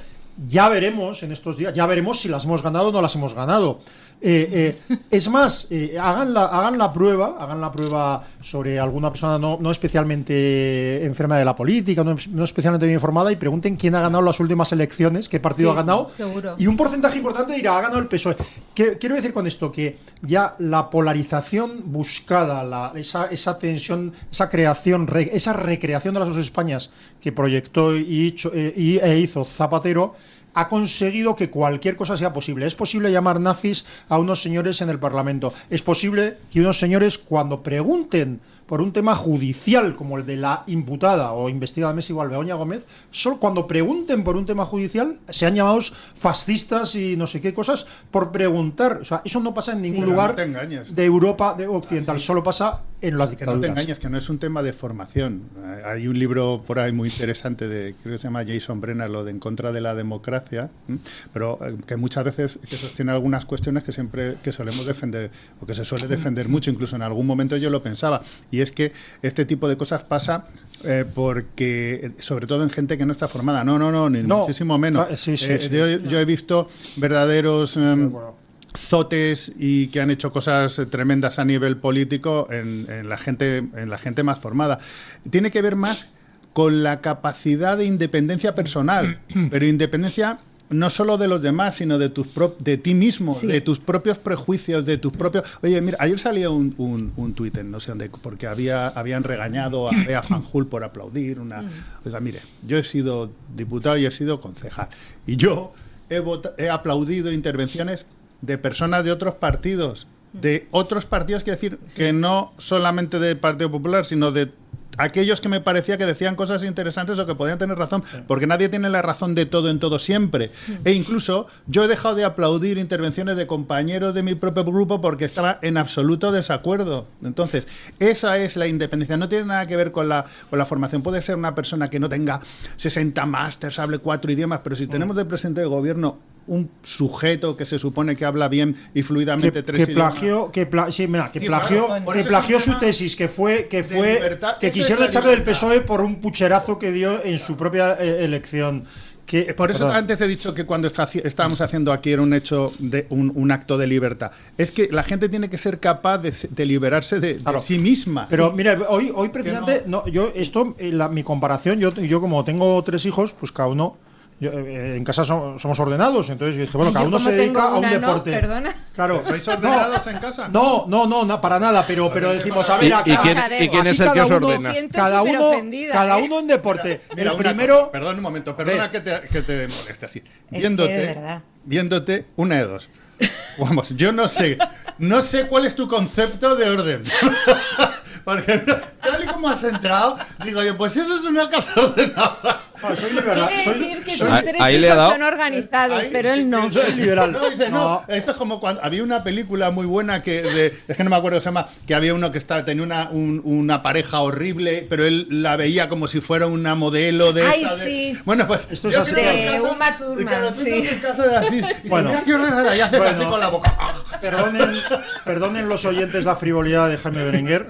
ya veremos en estos días, ya veremos si las hemos ganado o no las hemos ganado. Es más, hagan la prueba sobre alguna persona no especialmente enferma de la política, no especialmente bien informada, y pregunten quién ha ganado las últimas elecciones, qué partido ha ganado. Seguro. Y un porcentaje importante dirá, ha ganado el PSOE. Quiero decir con esto que ya la polarización buscada, esa tensión, esa creación, esa recreación de las dos Españas que proyectó e hizo Zapatero, ha conseguido que cualquier cosa sea posible. Es posible llamar nazis a unos señores en el Parlamento. Es posible que unos señores, cuando pregunten por un tema judicial como el de la imputada o investigada Messi igual Begoña Gómez, solo cuando pregunten por un tema judicial sean llamados fascistas y no sé qué cosas por preguntar. O sea, eso no pasa en ningún lugar de Europa occidental, solo pasa en las dictaduras. Que no te engañes, que no es un tema de formación. Hay un libro por ahí muy interesante creo que se llama Jason Brenner, lo de En contra de la democracia, pero que muchas veces que sostiene algunas cuestiones que solemos defender, o que se suele defender mucho, incluso en algún momento yo lo pensaba, y es que este tipo de cosas pasa porque, sobre todo en gente que no está formada, ni muchísimo menos. Yo he visto verdaderos... zotes y que han hecho cosas tremendas a nivel político en la gente más formada. Tiene que ver más con la capacidad de independencia personal, pero independencia no solo de los demás, sino de ti mismo, de tus propios prejuicios, de tus propios... Oye, mira, ayer salía un tuit en no sé dónde, porque habían regañado a Bea Fanjul por aplaudir Oiga, mire, yo he sido diputado y he sido concejal, y yo he aplaudido intervenciones de personas de otros partidos, quiero decir, que no solamente del Partido Popular, sino de aquellos que me parecía que decían cosas interesantes o que podían tener razón, porque nadie tiene la razón de todo en todo siempre. E incluso yo he dejado de aplaudir intervenciones de compañeros de mi propio grupo porque estaba en absoluto desacuerdo. Entonces, esa es la independencia. No tiene nada que ver con la formación. Puede ser una persona que no tenga 60 másters, hable 4 idiomas, pero si tenemos de presidente de gobierno un sujeto que se supone que habla bien y fluidamente tres idiomas. Que plagió su tesis, que quisieron echarle del PSOE por un pucherazo que dio en su propia elección. Por eso antes he dicho que cuando estábamos haciendo aquí era un hecho de un acto de libertad. Es que la gente tiene que ser capaz de liberarse de sí misma. Pero mira, hoy precisamente mi comparación, yo como tengo 3 hijos, pues cada uno... en casa somos ordenados, entonces yo dije, bueno, cada uno se dedica a un deporte. Perdona. Claro. ¿Sois ordenados en casa? No, para nada, pero decimos, a ver, ¿y quién es el que os ordena? Cada uno en deporte. Mira, perdón un momento, perdona que te moleste así. Viéndote, una de dos. Vamos, yo no sé cuál es tu concepto de orden. Porque tal y como has entrado, digo yo, pues eso es una casa ordenada. Soy liberal. Quiere decir que sus 3 hijos son organizados, pero él no. Soy liberal. No, esto es como cuando había una película muy buena es que no me acuerdo, se llama, que había uno que tenía una pareja horrible, pero él la veía como si fuera una modelo de... ¡Ay, sí! Bueno, pues esto es así. De Uma Thurman, sí. Bueno, y haces así con la boca. Perdonen los oyentes la frivolidad de Jaime Berenguer.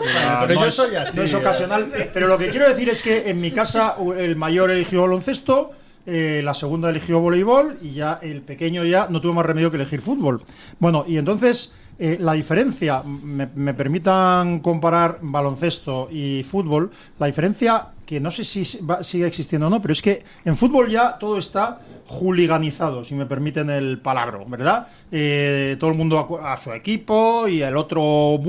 Pero yo soy así. No es ocasional. Pero lo que quiero decir es que en mi casa el mayor eligió baloncesto, la segunda eligió voleibol y ya el pequeño ya no tuvo más remedio que elegir fútbol. Bueno, y entonces la diferencia, me permitan comparar baloncesto y fútbol, la diferencia que no sé si sigue existiendo o no, pero es que en fútbol ya todo está juliganizado, si me permiten el palabra, ¿verdad? Todo el mundo a su equipo y el otro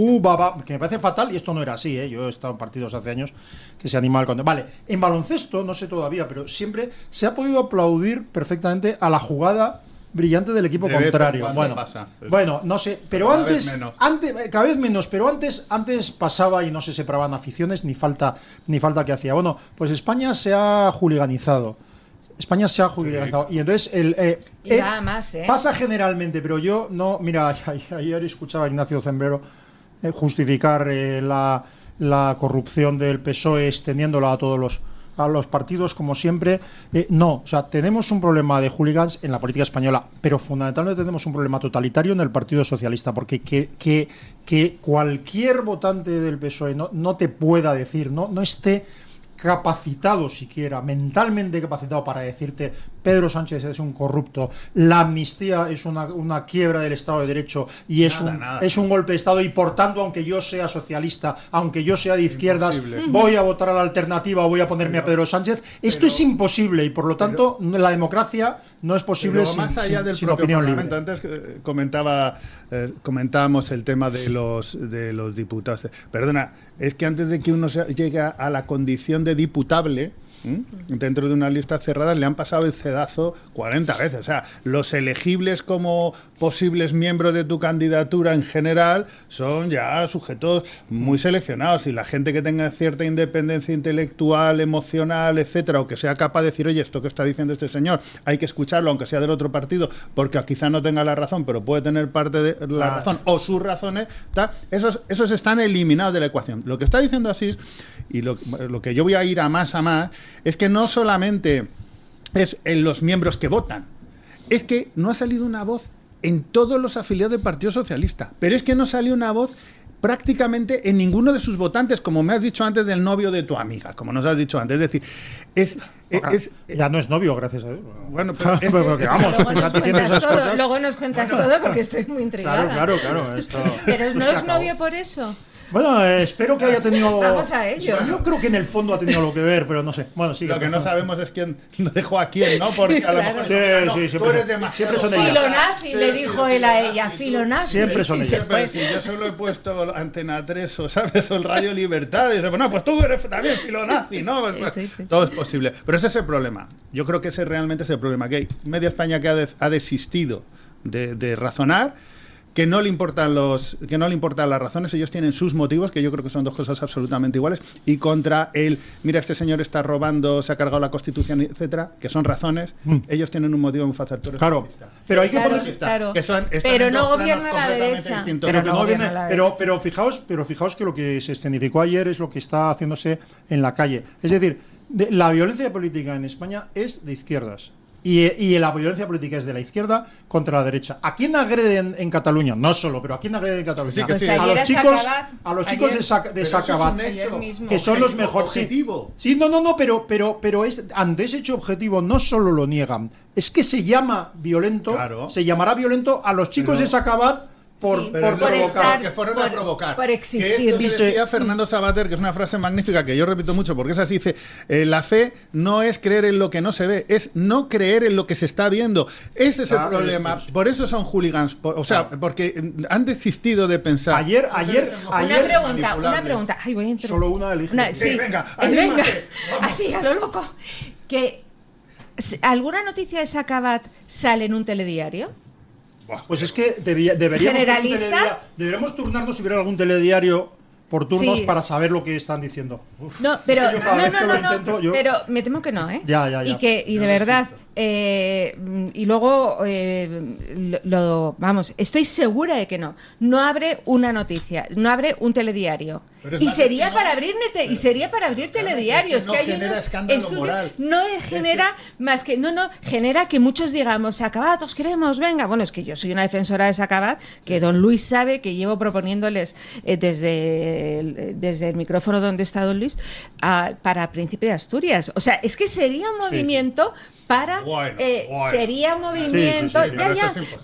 que me parece fatal, y esto no era así, yo he estado en partidos hace años que se anima el contenido. Vale, en baloncesto, no sé todavía, pero siempre se ha podido aplaudir perfectamente a la jugada brillante del equipo contrario. Bueno, no sé, pero cada vez menos, pero antes pasaba y no se separaban aficiones ni falta que hacía. Bueno, pues España se ha juliganizado. Y entonces pasa generalmente, pero yo no. Mira, ayer escuchaba a Ignacio Zembrero justificar la corrupción del PSOE extendiéndola a todos los partidos, como siempre. No, o sea, tenemos un problema de hooligans en la política española, pero fundamentalmente tenemos un problema totalitario en el Partido Socialista, porque que cualquier votante del PSOE no te pueda decir, no esté capacitado siquiera, mentalmente capacitado para decirte Pedro Sánchez es un corrupto, la amnistía es una quiebra del Estado de Derecho y es un golpe de Estado, y por tanto, aunque yo sea socialista, aunque yo sea de izquierdas, voy a votar a la alternativa o voy a ponerme a Pedro Sánchez. Esto es imposible, y por lo tanto la democracia no es posible más allá del sin propio opinión Parlamento. libre. Antes comentábamos el tema de los diputados. Perdona, es que antes de que uno llegue a la condición de diputable, dentro de una lista cerrada, le han pasado el cedazo 40 veces. O sea, los elegibles como posibles miembros de tu candidatura en general son ya sujetos muy seleccionados, y la gente que tenga cierta independencia intelectual, emocional, etcétera, o que sea capaz de decir, oye, esto que está diciendo este señor hay que escucharlo, aunque sea del otro partido, porque quizá no tenga la razón, pero puede tener parte de la razón o sus razones, esos están eliminados de la ecuación. Lo que está diciendo Asís, y lo que yo voy a ir a más, es que no solamente es en los miembros que votan, es que no ha salido una voz en todos los afiliados del Partido Socialista, pero es que no salió una voz prácticamente en ninguno de sus votantes, como me has dicho antes del novio de tu amiga, como nos has dicho antes. Es decir, ya no es novio, gracias a Dios. Bueno, pero luego nos cuentas todo, porque estoy muy intrigada. Claro. Pero no es novio por eso. Bueno, espero que haya tenido... Vamos a ello. Yo creo que en el fondo ha tenido algo que ver, pero no sé. Bueno, sí. Lo que no sabemos es quién dejó a quién, ¿no? Porque a lo mejor... Sí, tú eres demasiado... Siempre son ellas. Filonazi, le dijo él a ella. Filonazi. Siempre son ellas. Si yo solo he puesto Antena 3 o, ¿sabes? O el Radio Libertad, y dice, bueno, pues tú eres también filonazi, ¿no? Sí. Todo es posible. Pero ese es el problema. Yo creo que ese realmente es el problema. Que hay media España que ha desistido de razonar, que no le importan las razones. Ellos tienen sus motivos, que yo creo que son dos cosas absolutamente iguales, y contra mira, este señor está robando, se ha cargado la Constitución, etcétera, que son razones. Ellos tienen un motivo muy fácil. Claro, pero hay que poner pero no gobierna la derecha. Pero fijaos que lo que se escenificó ayer es lo que está haciéndose en la calle. Es decir, la violencia política en España es de izquierdas. Y la violencia política es de la izquierda contra la derecha. ¿A quién agreden en Cataluña? No solo, pero ¿a quién agreden en Cataluña? Sí, pues a los chicos de Sacabat, que son los mejores. Sí, no, pero ante ese hecho objetivo no solo lo niegan, es que se llama violento, se llamará violento a los chicos de Sacabat por provocar, que fueron a provocar. Por existir. Que decía Fernando Savater, que es una frase magnífica que yo repito mucho, porque es así, dice, la fe no es creer en lo que no se ve, es no creer en lo que se está viendo. Ese es el problema. Por eso son hooligans, porque han desistido de pensar. Ayer una pregunta. Ay, voy a interrumpir. Solo una elige. Sí. Venga. Así, a lo loco. Que ¿alguna noticia de Sacabat sale en un telediario? Pues es que deberíamos turnarnos si hubiera algún telediario por turnos para saber lo que están diciendo. No, pero pero me temo que no, ¿eh? Ya. Y de verdad, y luego estoy segura de que no abre una noticia, no abre un telediario. Y sería para abrir telediarios, que hay unos estudios, no genera más que genera que muchos digamos, Sacabat, os queremos, venga. Bueno, es que yo soy una defensora de Sacabat, que don Luis sabe que llevo proponiéndoles desde el micrófono donde está don Luis para Príncipe de Asturias. O sea, es que sería un movimiento sería un movimiento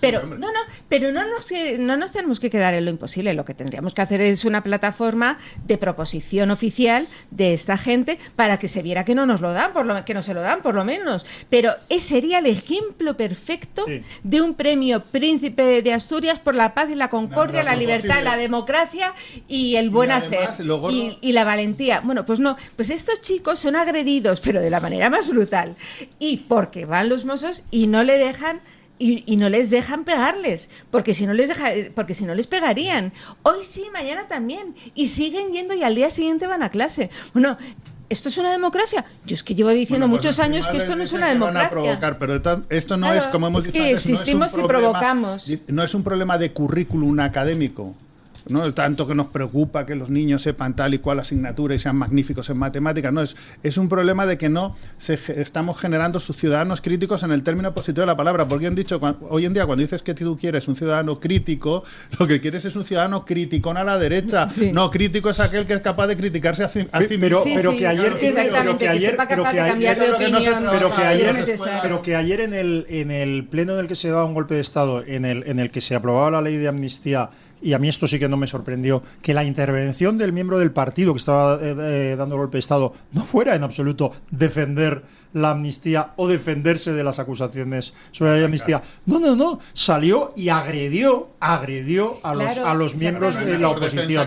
pero no nos tenemos que quedar en lo imposible. Lo que tendríamos que hacer es una plataforma de proposición oficial de esta gente para que se viera que no nos lo dan, que no se lo dan por lo menos, pero sería el ejemplo perfecto de un premio Príncipe de Asturias por la paz y la concordia, la libertad, la democracia y el buen hacer y la valentía. Bueno, pues estos chicos son agredidos, pero de la manera más brutal, y porque van los Mossos y no le dejan y no les dejan pegarles, porque si no les pegarían. Hoy sí, mañana también, y siguen yendo y al día siguiente van a clase. Bueno, ¿esto es una democracia? Yo es que llevo diciendo muchos años que esto no es una democracia. Van a provocar, pero esto no es, como hemos dicho que antes, existimos y provocamos. No es un problema de currículum académico. No tanto que nos preocupa que los niños sepan tal y cual asignatura y sean magníficos en matemáticas, no, es un problema de que no estamos generando sus ciudadanos críticos en el término positivo de la palabra, porque han dicho, hoy en día cuando dices que tú quieres un ciudadano crítico, lo que quieres es un ciudadano criticón a la derecha, no, crítico es aquel que es capaz de criticarse a sí mismo. Pero que ayer en el pleno en el que se daba un golpe de Estado, en el que se aprobaba la ley de amnistía, y a mí esto sí que no me sorprendió, que la intervención del miembro del partido que estaba dando el golpe de Estado no fuera en absoluto defender la amnistía o defenderse de las acusaciones sobre la amnistía. No, salió y agredió a los miembros de la oposición.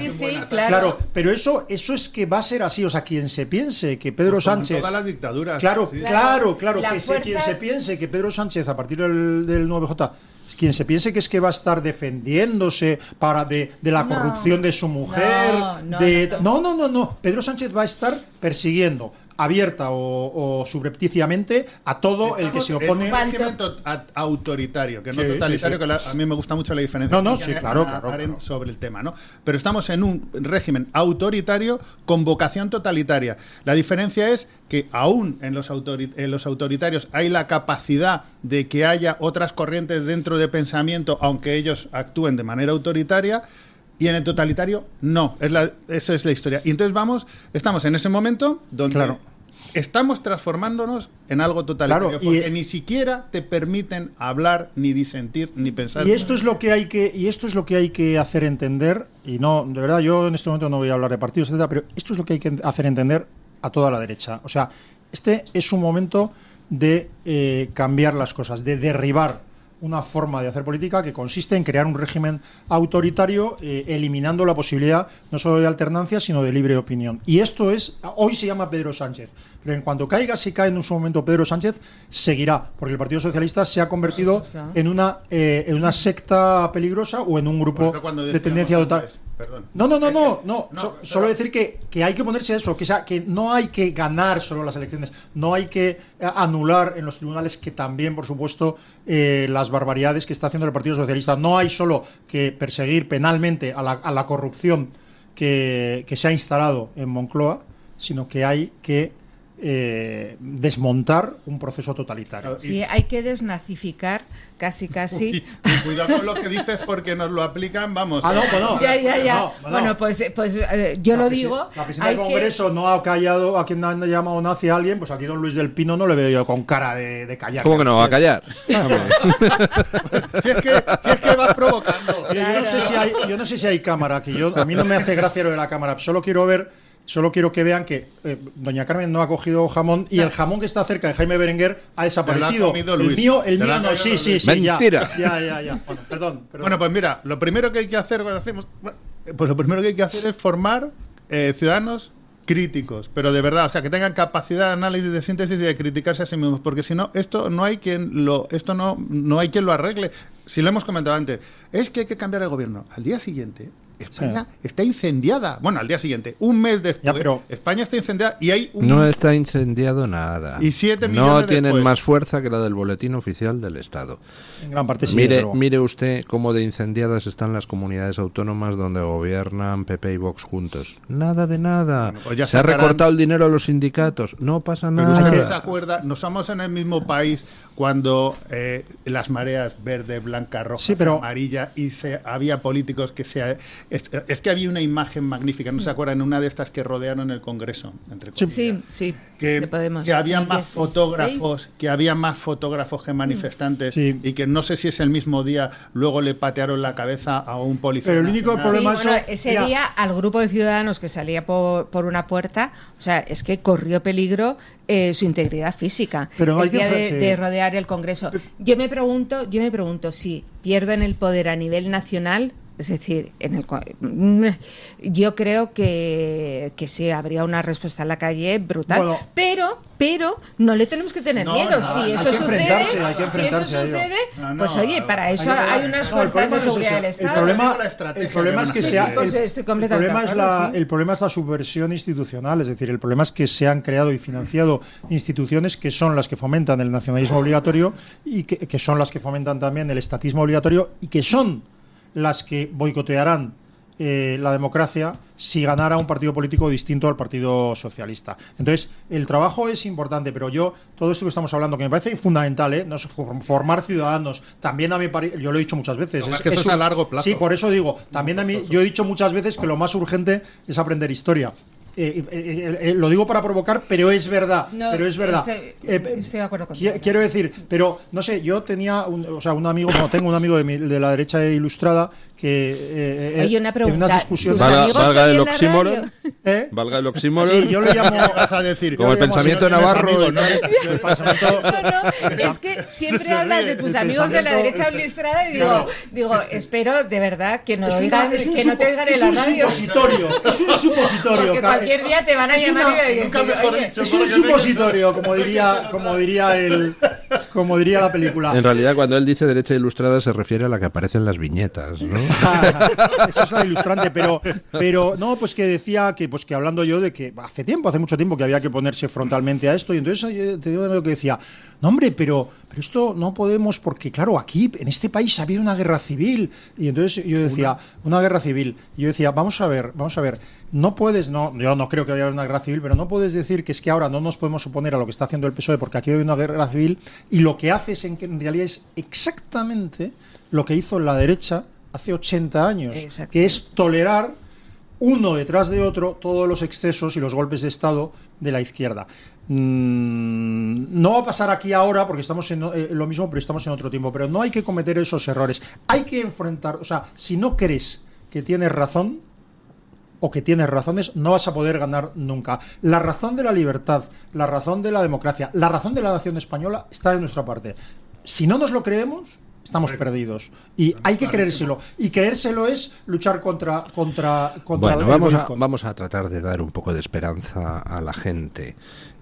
Claro, pero eso es que va a ser así, o sea, quien se piense que Pedro Sánchez... todas las dictaduras. Claro, quien se piense que Pedro Sánchez a partir del 9J... Quien se piense que es que va a estar defendiéndose de la corrupción de su mujer. No. Pedro Sánchez va a estar persiguiendo abierta o subrepticiamente a todo el que se opone. Es un régimen autoritario, que no totalitario, que a mí me gusta mucho la diferencia claro. sobre el tema, ¿no? Pero estamos en un régimen autoritario con vocación totalitaria. La diferencia es que aún en los autoritarios hay la capacidad de que haya otras corrientes dentro de pensamiento, aunque ellos actúen de manera autoritaria. Y en el totalitario, no. Esa es la historia. Y entonces estamos en ese momento donde estamos transformándonos en algo totalitario, porque ni siquiera te permiten hablar, ni disentir, ni pensar. Y esto es lo que hay que hacer entender, y no, de verdad, yo en este momento no voy a hablar de partidos, etcétera, pero esto es lo que hay que hacer entender a toda la derecha. O sea, este es un momento de cambiar las cosas, de derribar una forma de hacer política que consiste en crear un régimen autoritario, eliminando la posibilidad no solo de alternancia, sino de libre opinión. Y esto hoy se llama Pedro Sánchez, pero en cuanto caiga, si cae en su momento Pedro Sánchez, seguirá, porque el Partido Socialista se ha convertido en una secta peligrosa o en un grupo de tendencia total. Solo decir que hay que ponerse eso, que no hay que ganar solo las elecciones, no hay que anular en los tribunales, que también, por supuesto, las barbaridades que está haciendo el Partido Socialista. No hay solo que perseguir penalmente a la corrupción que se ha instalado en Moncloa, sino que hay que desmontar un proceso totalitario. Sí, hay que desnazificar casi. Cuidado con lo que dices, porque nos lo aplican, vamos. Ya. Bueno, pues yo lo digo. La presidenta del Congreso no ha callado a quien han llamado nazi a alguien, pues aquí don Luis del Pino no le veo yo con cara de callar. ¿Cómo que no va a callar? si es que vas provocando. Yo no sé si hay cámara, a mí no me hace gracia lo de la cámara, solo quiero que vean que doña Carmen no ha cogido jamón y el jamón que está cerca de Jaime Berenguer ha desaparecido. El mío no. Sí. Mentira. Ya. Bueno, perdón. Bueno, pues mira, lo primero que hay que hacer es formar ciudadanos críticos, pero de verdad, o sea, que tengan capacidad de análisis, de síntesis y de criticarse a sí mismos, porque si no, esto no hay quien lo arregle. Si lo hemos comentado antes, es que hay que cambiar el gobierno. Al día siguiente, España está incendiada. Bueno, al día siguiente, un mes después, España está incendiada y hay No está incendiado nada. Y 7 millones no tienen después. Más fuerza que la del boletín oficial del Estado. En gran parte sí. Mire usted cómo de incendiadas están las comunidades autónomas donde gobiernan PP y Vox juntos. Nada de nada. Bueno, pues se ha recortado el dinero a los sindicatos. No pasa nada. Pero se acuerda, no somos en el mismo país cuando las mareas verde, blanca, roja, amarilla, y había políticos que es que había una imagen magnífica, ¿no se acuerdan? Una de estas que rodearon el Congreso, entre comillas. Sí. Que había más fotógrafos, que manifestantes, y que no sé si es el mismo día luego le patearon la cabeza a un policía. Pero el único problema ese día al grupo de ciudadanos que salía por una puerta, o sea, es que corrió peligro su integridad física el día de rodear el Congreso. Yo me pregunto si pierden el poder a nivel nacional, Es decir, yo creo que sí, habría una respuesta en la calle brutal. Bueno, pero no le tenemos que tener miedo. Si eso sucede, pues oye, para eso hay unas fuerzas de seguridad del Estado. El problema es que el problema es la subversión institucional, es decir, el problema es que se han creado y financiado instituciones que son las que fomentan el nacionalismo obligatorio y que son las que fomentan también el estatismo obligatorio y que son las que boicotearán la democracia si ganara un partido político distinto al Partido Socialista. Entonces, el trabajo es importante, pero todo esto que estamos hablando, que me parece fundamental, no es formar ciudadanos, también a mí, yo lo he dicho muchas veces. No, es que eso es a largo plazo. Sí, por eso digo, también a mí, yo he dicho muchas veces que lo más urgente es aprender historia. Lo digo para provocar, pero es verdad. Estoy de acuerdo contigo. Quiero decir, pero no sé, yo tenía un amigo, tengo un amigo de la derecha ilustrada que hay una pregunta. en unas discusiones. ¿Valga el oxímoron? ¿Valga el oxímoron? Sí, yo le llamo, a decir, como el pensamiento navarro. No, es que siempre hablas de tus amigos de la derecha ilustrada y digo, espero de verdad que no te oigan en la radio. Es un supositorio. Porque cualquier día te van a llamar y es un supositorio, como diría la película. En realidad, cuando él dice derecha ilustrada se refiere a la que aparece en las viñetas, ¿no? Eso es la ilustrante, pero no, pues que decía que hablando yo de que hace mucho tiempo que había que ponerse frontalmente a esto, y entonces te digo lo que decía, no hombre, pero esto no podemos, porque claro, aquí en este país ha habido una guerra civil, y entonces yo decía, una guerra civil, y yo decía, vamos a ver, no puedes, yo no creo que haya una guerra civil, pero no puedes decir que es que ahora no nos podemos oponer a lo que está haciendo el PSOE porque aquí hay una guerra civil, y lo que hace es en realidad es exactamente lo que hizo la derecha hace 80 años, que es tolerar uno detrás de otro todos los excesos y los golpes de Estado de la izquierda. No va a pasar aquí ahora porque estamos en lo mismo, pero estamos en otro tiempo, pero no hay que cometer esos errores. Hay que enfrentar, o sea, si no crees que tienes razón o que tienes razones, no vas a poder ganar nunca. La razón de la libertad, la razón de la democracia, la razón de la nación española está de nuestra parte. Si no nos lo creemos, estamos perdidos. Y hay que creérselo. Y creérselo es luchar contra bueno, vamos a tratar de dar un poco de esperanza a la gente.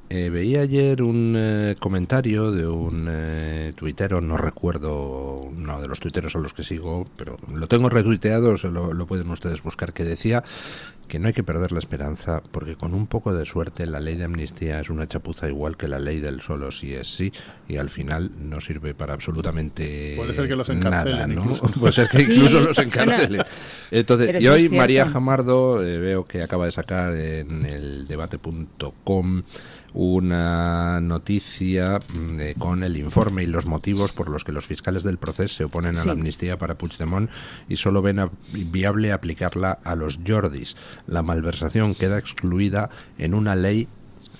Veía ayer un comentario de un tuitero, no recuerdo uno de los tuiteros a los que sigo, pero lo tengo retuiteado, lo pueden ustedes buscar, que decía que no hay que perder la esperanza porque con un poco de suerte la ley de amnistía es una chapuza igual que la ley del solo sí es sí, y al final no sirve para absolutamente puede ser que los encarcelen, nada, ¿no? Puede ser que incluso los encarcelen. Entonces, y hoy María Jamardo veo que acaba de sacar en el debate.com una noticia con el informe y los motivos por los que los fiscales del proceso se oponen a la amnistía para Puigdemont y solo ven viable aplicarla a los Jordis. La malversación queda excluida en una ley,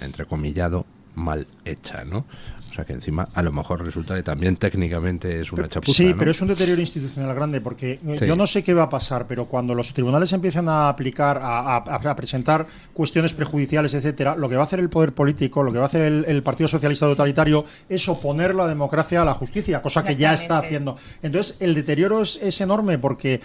entrecomillado, mal hecha, ¿no? O sea que encima a lo mejor resulta que también técnicamente es una chapuza. Sí, ¿no? pero es un deterioro institucional grande porque yo no sé qué va a pasar, pero cuando los tribunales empiezan a aplicar, a presentar cuestiones prejudiciales, etcétera, lo que va a hacer el poder político, lo que va a hacer el Partido Socialista Totalitario es oponer la democracia a la justicia, cosa que ya está haciendo. Entonces el deterioro es enorme porque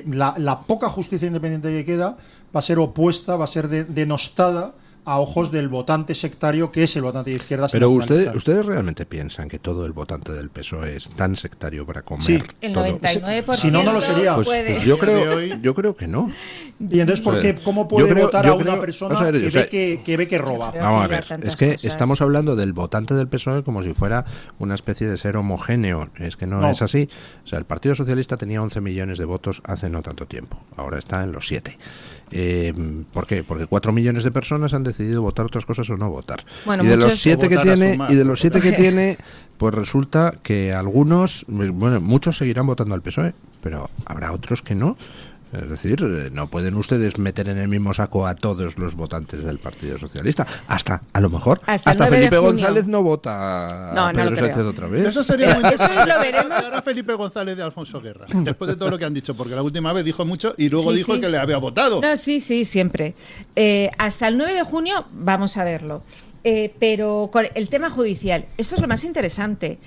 la poca justicia independiente que queda va a ser opuesta, va a ser denostada a ojos del votante sectario que es el votante de izquierdas. Pero ustedes realmente piensan que todo el votante del PSOE es tan sectario para comer. Sí, el todo. 99%. Si no, no lo sería. Pues yo creo que no. Y entonces, ¿cómo puede votar a una persona que ve que roba? Vamos a ver, es que estamos hablando del votante del PSOE como si fuera una especie de ser homogéneo. Es que no es así. O sea, el Partido Socialista tenía 11 millones de votos hace no tanto tiempo. Ahora está en los 7. ¿Por qué? Porque 4 millones de personas han decidido votar otras cosas o no votar. Bueno, y de los 7 que tiene, pues resulta que algunos, bueno, muchos seguirán votando al PSOE, pero habrá otros que no. Es decir, no pueden ustedes meter en el mismo saco a todos los votantes del Partido Socialista. A lo mejor hasta Felipe González no vota a Pedro Sánchez otra vez. Eso sería muy eso lo veremos. Ahora Felipe González de Alfonso Guerra, después de todo lo que han dicho, porque la última vez dijo mucho y luego dijo que le había votado. No, sí, siempre. Hasta el 9 de junio vamos a verlo. Pero con el tema judicial, esto es lo más interesante.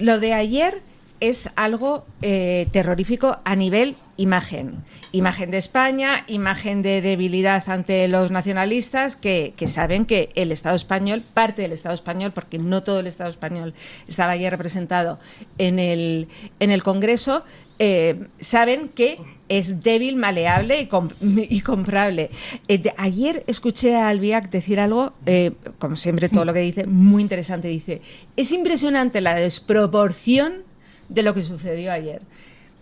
Lo de ayer es algo terrorífico a nivel imagen. Imagen de España, imagen de debilidad ante los nacionalistas que saben que el Estado español, parte del Estado español, porque no todo el Estado español estaba ayer representado en el Congreso, saben que es débil, maleable y comprable. Ayer escuché a Albiach decir algo, como siempre todo lo que dice, muy interesante. Dice, es impresionante la desproporción de lo que sucedió ayer.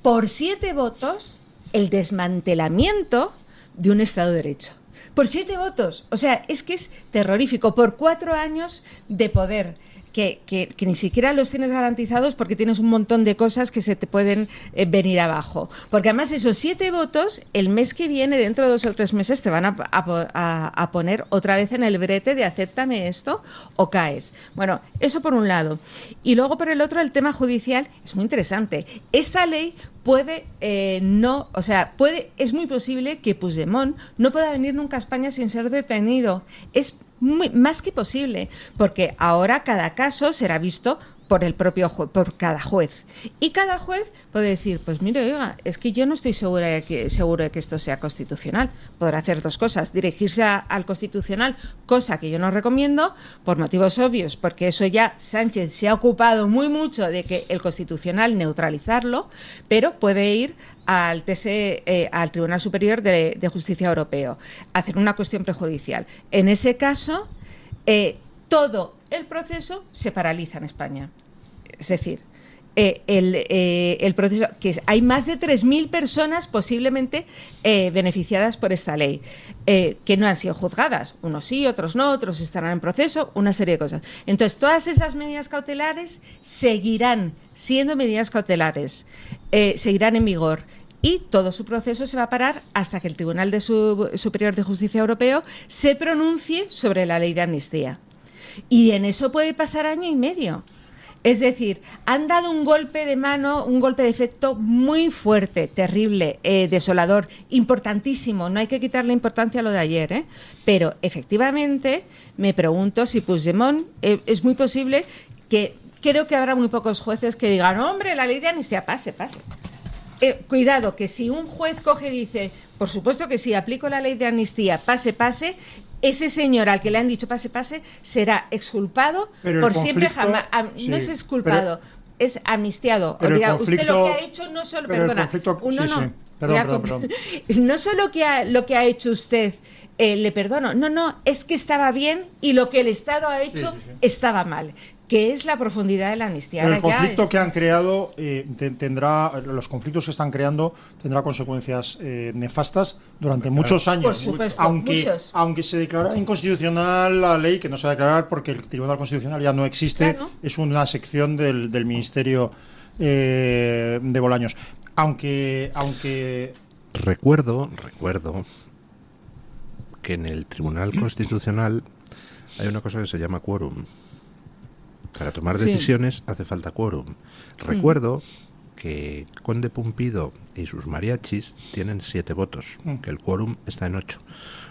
Por 7 votos, el desmantelamiento de un Estado de Derecho. Por 7 votos. O sea, es que es terrorífico. Por 4 años de poder. Que ni siquiera los tienes garantizados porque tienes un montón de cosas que se te pueden venir abajo. Porque además esos 7 votos, el mes que viene, dentro de 2 o 3 meses, te van a poner otra vez en el brete de acéptame esto o caes. Bueno, eso por un lado. Y luego por el otro, el tema judicial es muy interesante. Esta ley puede es muy posible que Puigdemont no pueda venir nunca a España sin ser detenido. Es más que posible, porque ahora cada caso será visto por el propio por cada juez, y cada juez puede decir, pues mire, oiga, es que yo no estoy seguro de que esto sea constitucional. Podrá hacer 2 cosas: dirigirse al Constitucional, cosa que yo no recomiendo por motivos obvios, porque eso ya Sánchez se ha ocupado muy mucho de que el Constitucional neutralizarlo, pero puede ir al al Tribunal Superior de Justicia Europeo, hacer una cuestión prejudicial. En ese caso, todo el proceso se paraliza en España. Es decir, el proceso, que hay más de 3.000 personas posiblemente beneficiadas por esta ley, que no han sido juzgadas. Unos sí, otros no, otros estarán en proceso, una serie de cosas. Entonces, todas esas medidas cautelares seguirán siendo medidas cautelares, seguirán en vigor. Y todo su proceso se va a parar hasta que el Tribunal Superior de Justicia Europeo se pronuncie sobre la ley de amnistía. Y en eso puede pasar 1 año y medio. Es decir, han dado un golpe de mano, un golpe de efecto muy fuerte, terrible, desolador, importantísimo. No hay que quitarle importancia a lo de ayer, Pero efectivamente me pregunto si Puigdemont, es muy posible que, creo que habrá muy pocos jueces que digan, hombre, la ley de amnistía, pase. Cuidado, que si un juez coge y dice, por supuesto que sí, aplico la ley de amnistía, pase, ese señor al que le han dicho pase, será exculpado por siempre, jamás. Sí, no es exculpado, es amnistiado. Olvidado. Usted lo que ha hecho no solo... Perdona. Perdón. No solo lo que ha hecho usted, le perdono. No, es que estaba bien y lo que el Estado ha hecho estaba mal. Que es la profundidad de la amnistía. Pero el conflicto que han creado los conflictos que están creando tendrá consecuencias nefastas durante muchos años. Por supuesto, aunque se declara inconstitucional la ley, que no se va a declarar porque el Tribunal Constitucional ya no existe, claro. Es una sección del Ministerio de Bolaños. Aunque recuerdo que en el Tribunal Constitucional hay una cosa que se llama quórum. Para tomar decisiones hace falta quórum. Recuerdo que Conde Pumpido y sus mariachis tienen 7 votos, que el quórum está en 8.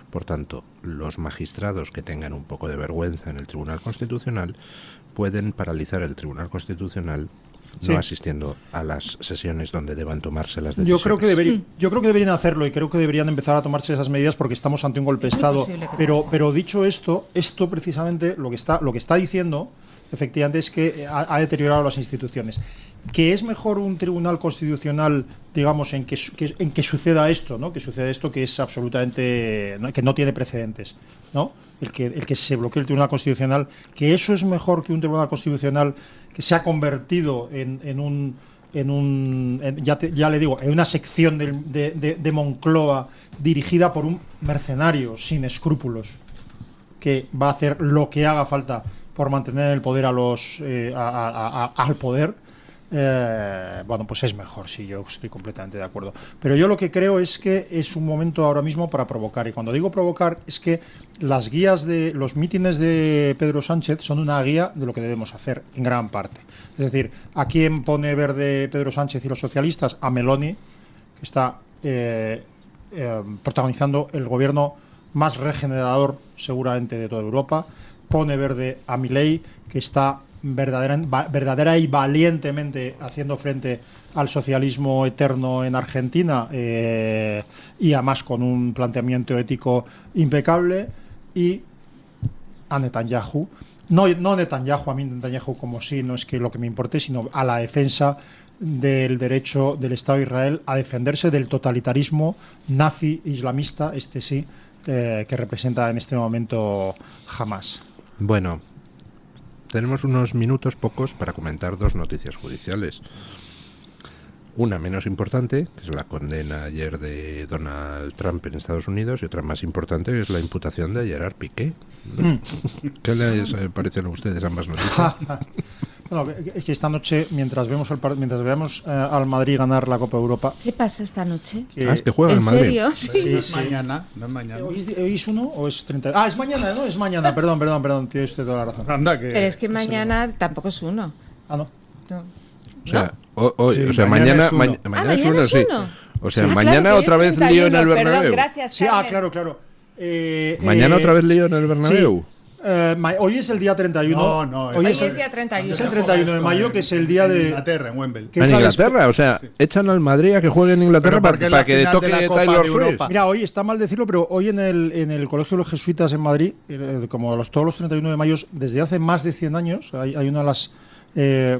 Por tanto, los magistrados que tengan un poco de vergüenza en el Tribunal Constitucional pueden paralizar el Tribunal Constitucional no asistiendo a las sesiones donde deban tomarse las decisiones. Yo creo que deberían hacerlo y creo que deberían empezar a tomarse esas medidas porque estamos ante un golpe de Estado. Pero dicho esto precisamente lo que está diciendo efectivamente es que ha deteriorado las instituciones. ¿Que es mejor un Tribunal Constitucional, digamos, en que suceda esto, ¿no? Que suceda esto que es absolutamente... que no tiene precedentes, ¿no? El que se bloquee el Tribunal Constitucional, que eso es mejor que un Tribunal Constitucional que se ha convertido en una sección de Moncloa dirigida por un mercenario sin escrúpulos que va a hacer lo que haga falta por mantener el poder al poder. Bueno, pues es mejor, sí, yo estoy completamente de acuerdo. Pero yo lo que creo es que es un momento ahora mismo para provocar. Y cuando digo provocar es que las guías de los mítines de Pedro Sánchez son una guía de lo que debemos hacer en gran parte. Es decir, ¿a quién pone verde Pedro Sánchez y los socialistas? A Meloni, que está protagonizando el gobierno más regenerador seguramente de toda Europa. Pone verde a Milei, que está verdadera y valientemente haciendo frente al socialismo eterno en Argentina, y además con un planteamiento ético impecable, y a Netanyahu, no Netanyahu, a mí Netanyahu como sí, no es que lo que me importe, sino a la defensa del derecho del Estado de Israel a defenderse del totalitarismo nazi islamista, que representa en este momento Hamas. Bueno, tenemos unos minutos pocos para comentar dos noticias judiciales. Una menos importante, que es la condena ayer de Donald Trump en Estados Unidos, y otra más importante, que es la imputación de Gerard Piqué. ¿Qué les parecen a ustedes ambas noticias? Bueno, es que esta noche, mientras veamos al Madrid ganar la Copa Europa... ¿Qué pasa esta noche? Es que juega ¿En el Madrid. serio? Sí, no es mañana. ¿Hoy es 1 o es 30? Es mañana, ¿no? Es mañana, perdón, tiene usted toda la razón. Anda, que... Pero es que mañana tampoco es 1. Ah, no. O sea, mañana es uno, sí. O sea, Sí. mañana Claro, otra vez 31, lío en el perdón, Bernabéu. gracias, Sí, Carmen. claro. Mañana otra vez lío en el Bernabéu. Hoy es el día 31. No, hoy es día 31. Es el 31 de mayo, que es el día de Inglaterra, en Wembley. que es En la Inglaterra, o sea, echan al Madrid a que juegue en Inglaterra Pero porque es para la que final toque de la Copa Taylor de Swift. Europa. Mira, hoy está mal decirlo, pero hoy en el Colegio de los Jesuitas en Madrid, como todos los 31 de mayo, desde hace más de 100 años, hay una de las de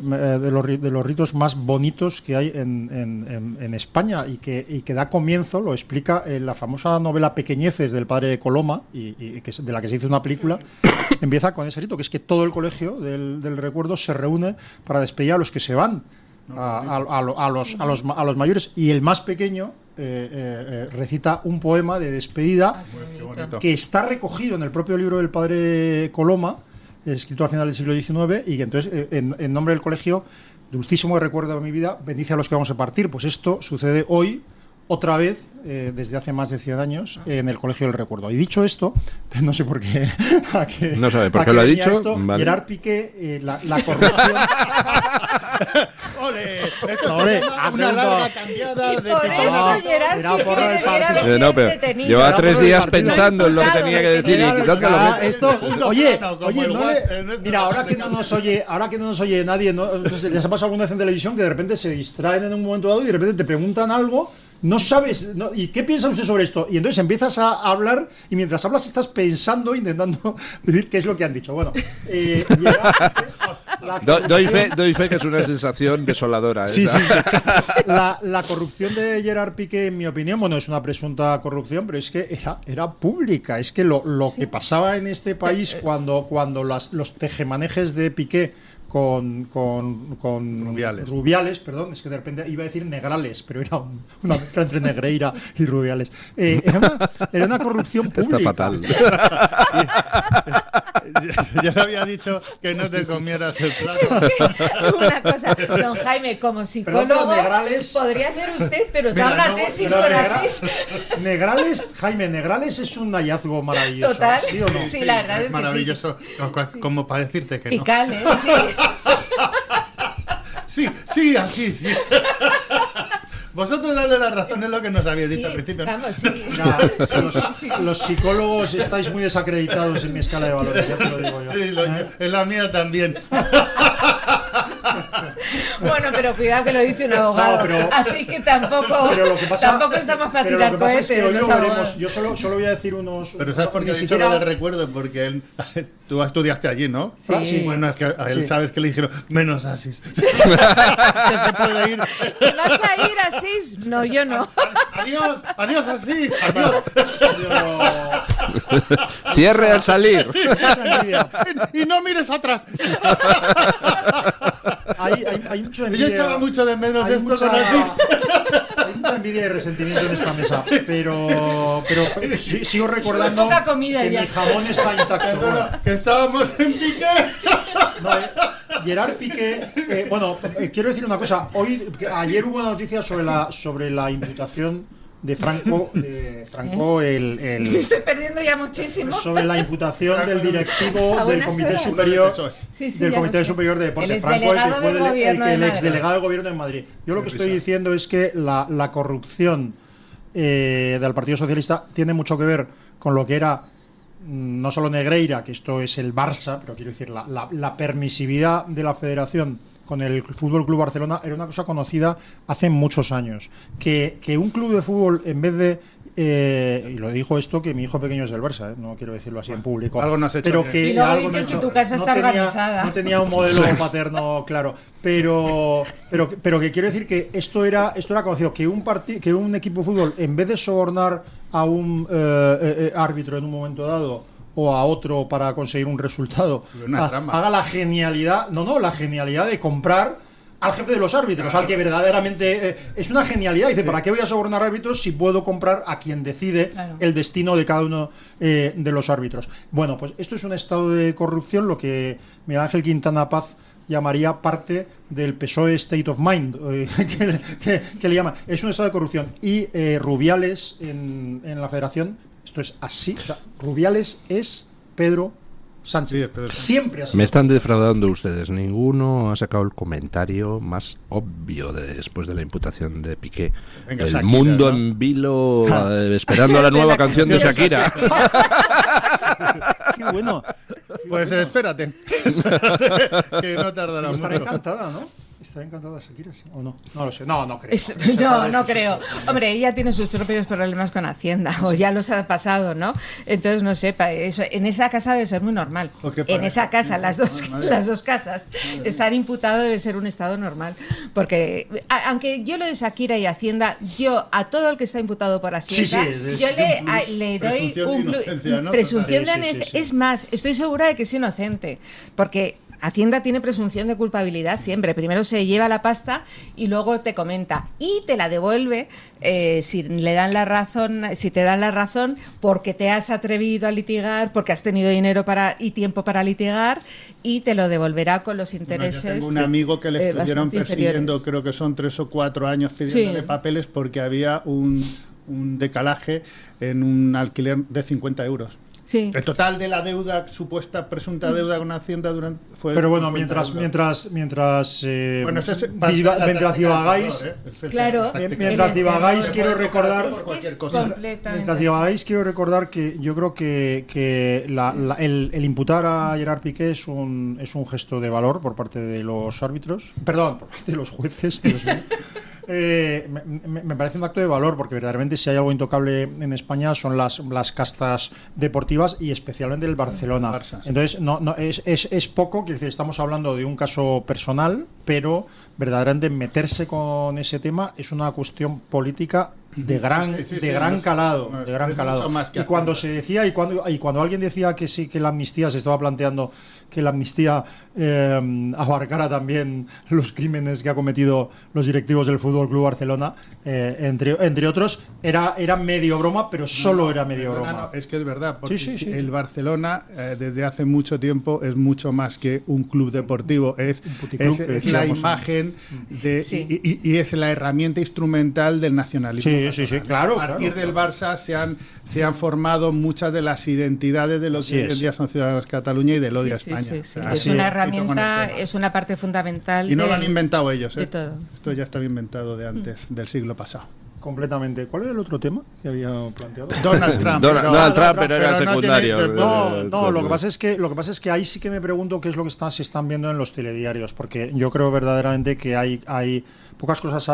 los ritos más bonitos que hay en España, y que da comienzo, lo explica en la famosa novela Pequeñeces del padre Coloma, y de la que se hizo una película. Empieza con ese rito, que es que todo el colegio del recuerdo se reúne para despedir a los que se van, a los mayores, y el más pequeño recita un poema de despedida que está recogido en el propio libro del padre Coloma, escrito al final del siglo XIX, y que entonces, en nombre del colegio, dulcísimo recuerdo de mi vida, bendice a los que vamos a partir. Pues esto sucede hoy, otra vez, desde hace más de 100 años, en el Colegio del Recuerdo. Y dicho esto, no sé por qué... No sabe por qué lo ha dicho. Vale. Gerard Piqué, la corrupción... ¡Ole! Ole, Una larga cambiada de Por esto Gerard Era Piqué por el debiera de partido. ser No, pero detenido. lleva 3 días partido. pensando en lo que tenía que decir y ¿dónde lo mete? Esto, oye, como mira, ahora que no nos oye nadie, entonces les ha pasado alguna vez en televisión que de repente se distraen en un momento dado y de repente te preguntan algo, no sabes, ¿y qué piensa usted sobre esto? Y entonces empiezas a hablar, y mientras hablas estás pensando, intentando decir qué es lo que han dicho. Bueno, Doy fe que es una sensación desoladora. Sí. La corrupción de Gerard Piqué, en mi opinión, bueno, es una presunta corrupción, pero es que era pública. Es que lo que pasaba en este país cuando los tejemanejes de Piqué con Rubiales, perdón, es que de repente iba a decir Negrales, pero era una mezcla entre Negreira y Rubiales. Era una corrupción pública. Está fatal. Yo le había dicho que no te comieras el plato. Una cosa, don Jaime, como psicólogo, Perdón, Negrales, podría hacer usted, pero da mira, una no, tesis pero con así. Negrales es un hallazgo maravilloso. Total, ¿sí o no? sí, la verdad es que maravilloso, como para decirte que no. Picales, sí. Sí, así, sí. Vosotros dale la razón, es lo que nos habéis dicho al principio. Vamos, sí. Los psicólogos estáis muy desacreditados en mi escala de valores, ya te lo digo yo. Sí, en la mía también. Bueno, pero cuidado que lo dice un abogado. No, pero- así que tampoco, Pero lo que pasa, tampoco estamos para pero tirar lo que pasa es que cohetes. hoy los lo veremos. abogados. Yo solo voy a decir unos. Pero ¿sabes por qué ni he dicho siquiera- lo del recuerdo? Porque tú estudiaste allí, ¿no? Sí. Bueno, es que a él Sí. sabes que le dijeron menos Asis. Que se puede ir. ¿Vas a ir así? No, yo no. Adiós Asis. Adiós. Cierre al salir. Y no mires atrás. Hay mucho Yo envidia. echaba mucho de menos hay esto mucha- con Asis. Hay mucha envidia y resentimiento en esta mesa, pero sigo recordando Poca comida que ya. mi jamón está intacto. Bueno, Que estábamos en Piqué. no, Gerard Piqué, quiero decir una cosa. Ayer hubo noticias sobre la imputación de Franco, Me estoy perdiendo ya muchísimo. sobre la imputación del directivo A del buenas Comité horas. Superior Sí, del ya Comité lo sé. Superior de Deporte. El Franco, exdelegado del gobierno de el Madrid. exdelegado del gobierno de Madrid. Yo lo que estoy diciendo es que la corrupción del Partido Socialista tiene mucho que ver con lo que era no solo Negreira, que esto es el Barça, pero quiero decir, la permisividad de la federación con el Fútbol Club Barcelona era una cosa conocida hace muchos años. Que un club de fútbol, en vez de y lo dijo esto, que mi hijo pequeño es del Barça, no quiero decirlo así en público, algo no has hecho, pero que y luego algo dices no que tu casa está organizada. No tenía un modelo paterno claro, pero que quiero decir que esto era conocido, que un equipo de fútbol, en vez de sobornar a un árbitro en un momento dado o a otro para conseguir un resultado, haga la genialidad de comprar al jefe de los árbitros, al que verdaderamente es una genialidad. Dice, ¿para qué voy a sobornar árbitros si puedo comprar a quien decide el destino de cada uno de los árbitros? Bueno, pues esto es un estado de corrupción, lo que Miguel Ángel Quintana Paz llamaría parte del PSOE State of Mind, que le llama. Es un estado de corrupción. Y Rubiales en la federación, esto es así. O sea, Rubiales es Pedro Sánchez. Siempre así. Me están defraudando ustedes. Ninguno ha sacado el comentario más obvio después de la imputación de Piqué. Venga, el Shakira, mundo, ¿no? En vilo, esperando la nueva canción de Shakira. Qué bueno. Pues espérate. Que no tardará mucho. Estará encantada, ¿no? ¿Estará encantada Shakira, sí? ¿O no? No lo sé. No creo. No creo. Hombre, ella tiene sus propios problemas con Hacienda, o ya los ha pasado, ¿no? Entonces, no sé, eso, en esa casa debe ser muy normal. En esa casa, las dos casas, estar imputado debe ser un estado normal. Porque, aunque yo lo de Shakira y Hacienda, yo a todo el que está imputado por Hacienda, yo le doy presunción de inocencia. Es más, estoy segura de que es inocente, porque Hacienda tiene presunción de culpabilidad siempre. Primero se lleva la pasta y luego te comenta y te la devuelve si te dan la razón porque te has atrevido a litigar, porque has tenido dinero y tiempo para litigar, y te lo devolverá con los intereses. Yo tengo un amigo que le estuvieron persiguiendo, creo que son 3 o 4 años pidiéndole papeles porque había un decalaje en un alquiler de 50 euros. Sí. El total de la deuda, supuesta presunta deuda con Hacienda fue. Pero bueno, mientras divagáis, mientras divagáis, quiero recordar que yo creo que el imputar a Gerard Piqué es un gesto de valor por parte de los árbitros, perdón, por parte de los jueces, Dios mío. Me parece un acto de valor, porque verdaderamente si hay algo intocable en España son las castas deportivas, y especialmente el Barcelona. Entonces es poco, que decir, estamos hablando de un caso personal, pero verdaderamente meterse con ese tema es una cuestión política de gran calado. Y cuando se decía, y cuando alguien decía que sí, que la amnistía se estaba planteando, que la amnistía abarcara también los crímenes que ha cometido los directivos del Fútbol Club Barcelona, entre otros, era medio broma, pero solo era medio broma. No, es que es verdad, porque el Barcelona desde hace mucho tiempo es mucho más que un club deportivo, es la imagen y es la herramienta instrumental del nacionalismo. Sí, claro. A partir del Barça se han formado muchas de las identidades de lo que hoy en día son ciudadanos de Cataluña y del odio a España. Es una herramienta, es una parte fundamental. Y no lo han inventado ellos. De todo. Esto ya estaba inventado de antes, del siglo pasado. Completamente. ¿Cuál era el otro tema que había planteado? Donald Trump. Donald Trump, pero era secundario. Lo que pasa es que ahí sí que me pregunto qué es lo que se están viendo en los telediarios, porque yo creo verdaderamente que hay pocas cosas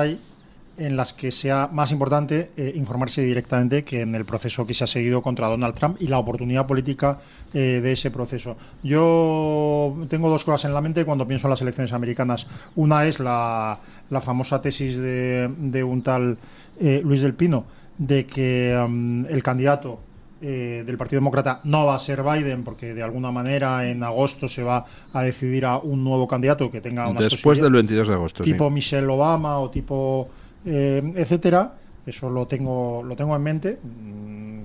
en las que sea más importante informarse directamente que en el proceso que se ha seguido contra Donald Trump y la oportunidad política de ese proceso. Yo tengo 2 cosas en la mente cuando pienso en las elecciones americanas. Una es la famosa tesis de un tal Luis del Pino, de que el candidato del Partido Demócrata no va a ser Biden, porque de alguna manera en agosto se va a decidir a un nuevo candidato que tenga unas después del 22 de agosto, tipo Michelle Obama o tipo etcétera. Eso lo tengo en mente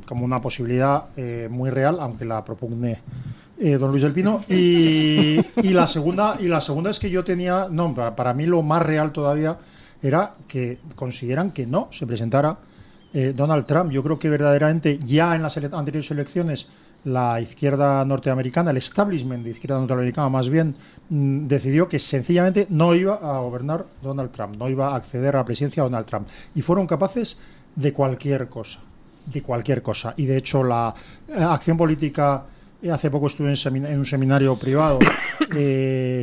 como una posibilidad muy real, aunque la propugne don Luis del Pino. Y la segunda es que yo tenía, para mí lo más real todavía era que consideran que no se presentara Donald Trump. Yo creo que verdaderamente ya en las anteriores elecciones la izquierda norteamericana, el establishment de izquierda norteamericana más bien, decidió que sencillamente no iba a gobernar Donald Trump, no iba a acceder a la presidencia Donald Trump, y fueron capaces de cualquier cosa. de cualquier cosa. Y de hecho la acción política, hace poco estuve en un seminario privado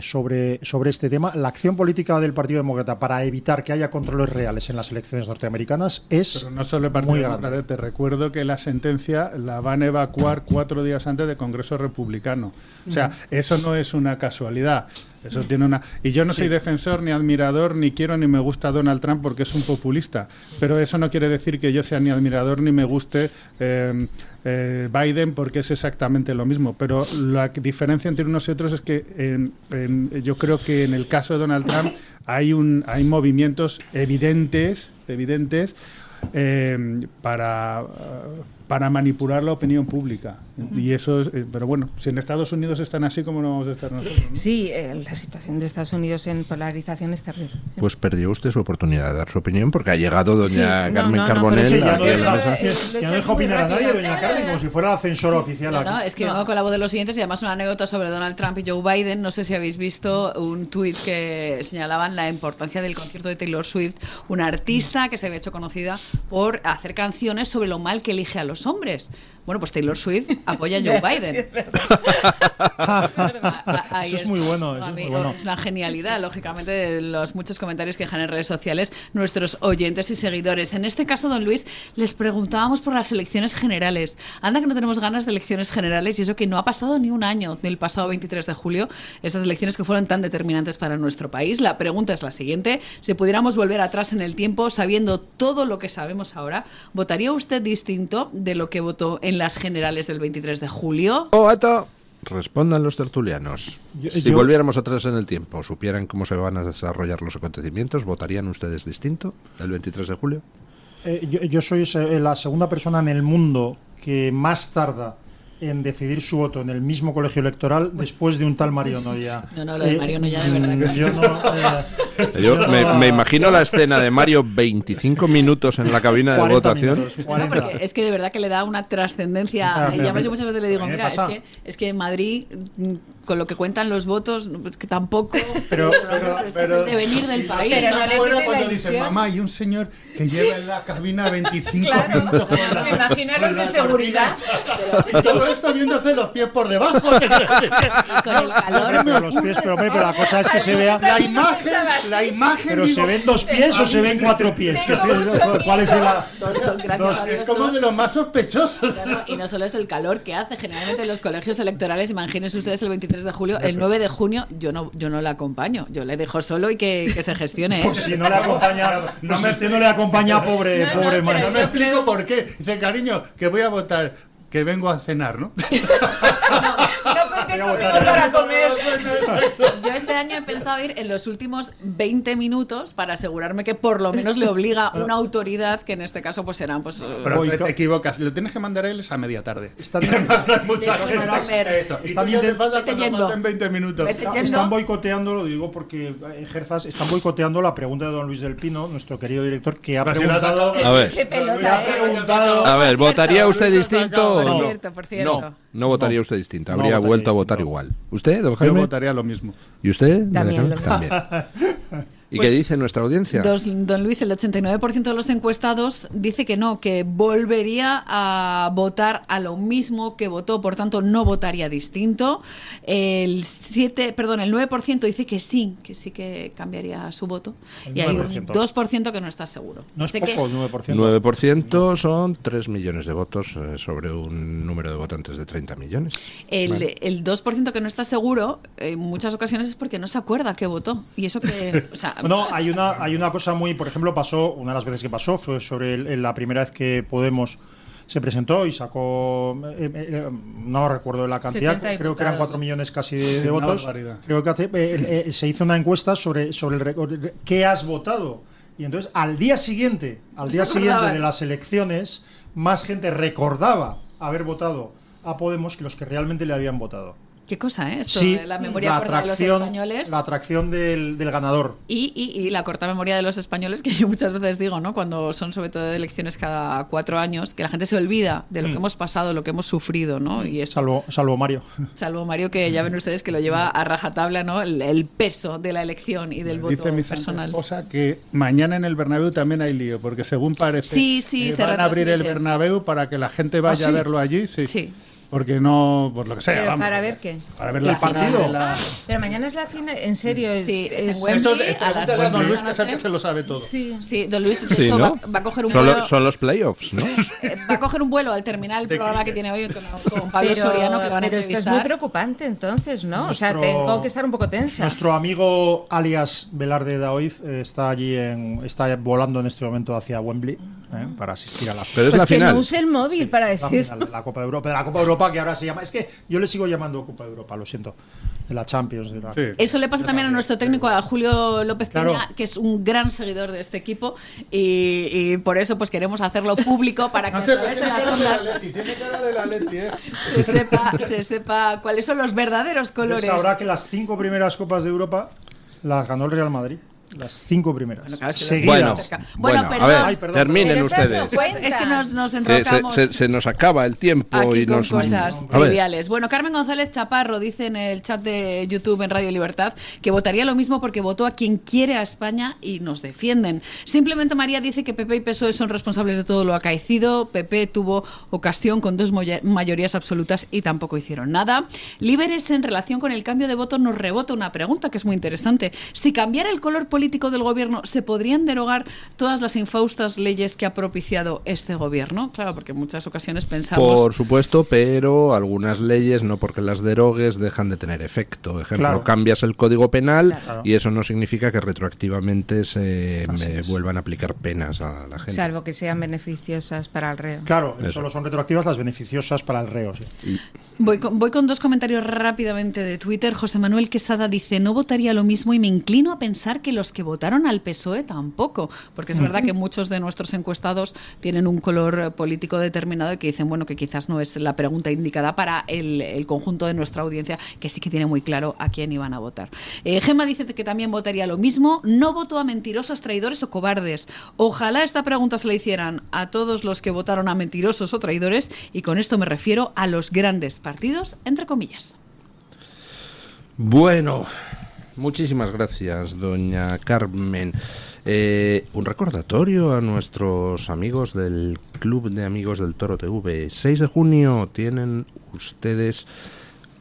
sobre este tema. La acción política del Partido Demócrata para evitar que haya controles reales en las elecciones norteamericanas es Pero no solo el Partido Demócrata, te recuerdo que la sentencia la van a evacuar 4 días antes del Congreso Republicano. O sea, eso no es una casualidad. Eso tiene una... Y yo no soy defensor, ni admirador, ni quiero ni me gusta Donald Trump porque es un populista. Pero eso no quiere decir que yo sea ni admirador ni me guste Biden, porque es exactamente lo mismo. Pero la diferencia entre unos y otros es que yo creo que en el caso de Donald Trump hay movimientos evidentes para manipular la opinión pública. Y eso es, pero bueno, si en Estados Unidos están así, ¿cómo no vamos a estar nosotros, ¿no? Sí, la situación de Estados Unidos en polarización es terrible. Pues perdió usted su oportunidad de dar su opinión porque ha llegado doña Carmen Carbonell. Ya no deja opinar a nadie, doña Carmen, como si fuera la censora oficial. No, es que vengo con la voz de los siguientes y además una anécdota sobre Donald Trump y Joe Biden. No sé si habéis visto un tuit que señalaban la importancia del concierto de Taylor Swift, una artista que se había hecho conocida por hacer canciones sobre lo mal que elige a los hombres. Bueno, pues Taylor Swift apoya a Joe Biden. Eso es muy bueno. Es una genialidad, lógicamente, de los muchos comentarios que dejan en redes sociales nuestros oyentes y seguidores. En este caso, don Luis, les preguntábamos por las elecciones generales. Anda que no tenemos ganas de elecciones generales y eso que no ha pasado ni un año del pasado 23 de julio, estas elecciones que fueron tan determinantes para nuestro país. La pregunta es la siguiente: si pudiéramos volver atrás en el tiempo, sabiendo todo lo que sabemos ahora, ¿votaría usted distinto de lo que votó en las generales del 23 de julio? Respondan los tertulianos. Si volviéramos atrás en el tiempo, supieran cómo se van a desarrollar los acontecimientos, ¿votarían ustedes distinto el 23 de julio? Yo soy la segunda persona en el mundo que más tarda en decidir su voto en el mismo colegio electoral después de un tal Mario Noya. No, lo de Mario Noya de verdad que yo me imagino la escena de Mario 25 minutos en la cabina de votación. No, porque es que de verdad que le da una trascendencia. Y además yo muchas veces le digo, mira, es que en Madrid, con lo que cuentan los votos, es que tampoco pero es el devenir del país. Pero no le cuando dice, mamá, hay un señor que lleva en la cabina 25 minutos con la, me imagino los de seguridad. Y todo esto viéndose los pies por debajo. Con el calor. Pero los pies, pero la cosa es que se vea la imagen. Pero ¿se ven 2 pies o se ven 4 pies? ¿Cuál es es como de los más sospechosos. Y no solo es el calor que hace generalmente en los colegios electorales. Imagínense ustedes el 23 de julio, el 9 de junio yo no le acompaño, yo le dejo solo y que se gestione. Pues si no le acompaña, no le acompaña, pobre Mario. No me explico por qué. Dice, cariño, que voy a votar, que vengo a cenar, ¿no? Para comer. Yo este año he pensado ir en los últimos 20 minutos para asegurarme que por lo menos le obliga una autoridad, que en este caso pues serán pues... Pero te equivocas, lo tienes que mandar a él a media tarde. Están boicoteando, lo digo porque ejerzas, están boicoteando la pregunta de don Luis del Pino, nuestro querido director, que ha preguntado... A ver, ¿votaría usted distinto? Por cierto. No votaría usted distinto, habría vuelto a votar igual. ¿Usted, don Jaime? Yo votaría lo mismo. ¿Y usted? También. ¿Y qué dice nuestra audiencia? Don Luis, el 89% de los encuestados dice que no, que volvería a votar a lo mismo que votó, por tanto no votaría distinto. El 9% dice que sí que cambiaría su voto. Y hay un 2% que no está seguro. No es poco, 9%. 9% son 3 millones de votos sobre un número de votantes de 30 millones. El 2% que no está seguro, en muchas ocasiones es porque no se acuerda que votó. Y eso que... O sea, no, hay una cosa muy, por ejemplo, una de las veces que pasó fue sobre la primera vez que Podemos se presentó y sacó, no recuerdo la cantidad, creo que eran 4 millones casi de votos. Creo que se hizo una encuesta sobre qué has votado. Y entonces al día siguiente de las elecciones, más gente recordaba haber votado a Podemos que los que realmente le habían votado. Qué cosa, ¿eh? Esto, Sí, la memoria corta de los españoles. La atracción del ganador. Y la corta memoria de los españoles, que yo muchas veces digo, ¿no? Cuando son sobre todo elecciones cada 4 años, que la gente se olvida de lo que hemos pasado, lo que hemos sufrido, ¿no? Y eso, salvo Mario. Salvo Mario, que ya ven ustedes que lo lleva a rajatabla, ¿no? El peso de la elección y del voto dice mi personal. esposa que mañana en el Bernabéu también hay lío, porque según parece van a abrir el Bernabéu para que la gente vaya a verlo allí. Sí. Porque no, por lo que sea. Pero vamos, ¿para ver qué? Para ver el partido. Pero mañana es la final, en serio. Sí, es en Wembley. Wembley, Don Luis, que es el que se lo sabe todo. Sí, Don Luis Sí, ¿no? va a coger un vuelo. Son los playoffs, ¿no? Va a coger un vuelo al terminar el programa que tiene hoy con Pablo Soriano, que van a pero esto entrevistar. es muy preocupante, entonces, ¿no? O sea, tengo que estar un poco tensa. Nuestro amigo alias Velarde Daoiz está allí, está volando en este momento hacia Wembley para asistir a la Pero es pues la que final. no use el móvil para la decir. final de la Copa de Europa, que ahora se llama. Es que yo le sigo llamando Copa de Europa, lo siento. De la Champions. Eso le pasa también a nuestro técnico, a Julio López Peña, Claro. que es un gran seguidor de este equipo y por eso pues queremos hacerlo público para que a través de las ondas Tiene cara de la Leti, se sepa cuáles son los verdaderos colores. Sabrá que las 5 primeras Copas de Europa las ganó el Real Madrid. Las 5 primeras. Bueno, claro, es que seguidas. Bueno, a ver, perdón. terminen Pero se has ustedes. dado cuenta. Es que nos Que enrocamos. se nos acaba el tiempo Aquí y con nos. cosas A ver, triviales. Bueno, Carmen González Chaparro dice en el chat de YouTube en Radio Libertad que votaría lo mismo porque votó a quien quiere a España y nos defienden. Simplemente María dice que PP y PSOE son responsables de todo lo acaecido. PP tuvo ocasión con 2 mayorías absolutas y tampoco hicieron nada. Líberes, en relación con el cambio de voto, nos rebota una pregunta que es muy interesante. Si cambiara el color político del gobierno, ¿se podrían derogar todas las infaustas leyes que ha propiciado este gobierno? Claro, porque en muchas ocasiones pensamos... por supuesto, pero algunas leyes, no porque las derogues, dejan de tener efecto. Ejemplo, Claro. cambias el Código Penal Claro. y eso no significa que retroactivamente me vuelvan a aplicar penas a la gente. Salvo que sean beneficiosas para el reo. Claro, Eso. solo son retroactivas las beneficiosas para el reo. Sí. Voy con 2 comentarios rápidamente de Twitter. José Manuel Quesada dice: no votaría lo mismo y me inclino a pensar que los que votaron al PSOE tampoco, porque es verdad que muchos de nuestros encuestados tienen un color político determinado y que dicen, bueno, que quizás no es la pregunta indicada para el conjunto de nuestra audiencia, que sí que tiene muy claro a quién iban a votar. Gemma dice que también votaría lo mismo. No votó a mentirosos, traidores o cobardes. Ojalá esta pregunta se la hicieran a todos los que votaron a mentirosos o traidores, y con esto me refiero a los grandes partidos, entre comillas. Bueno, muchísimas gracias, doña Carmen. Un recordatorio a nuestros amigos del Club de Amigos del Toro TV. 6 de junio tienen ustedes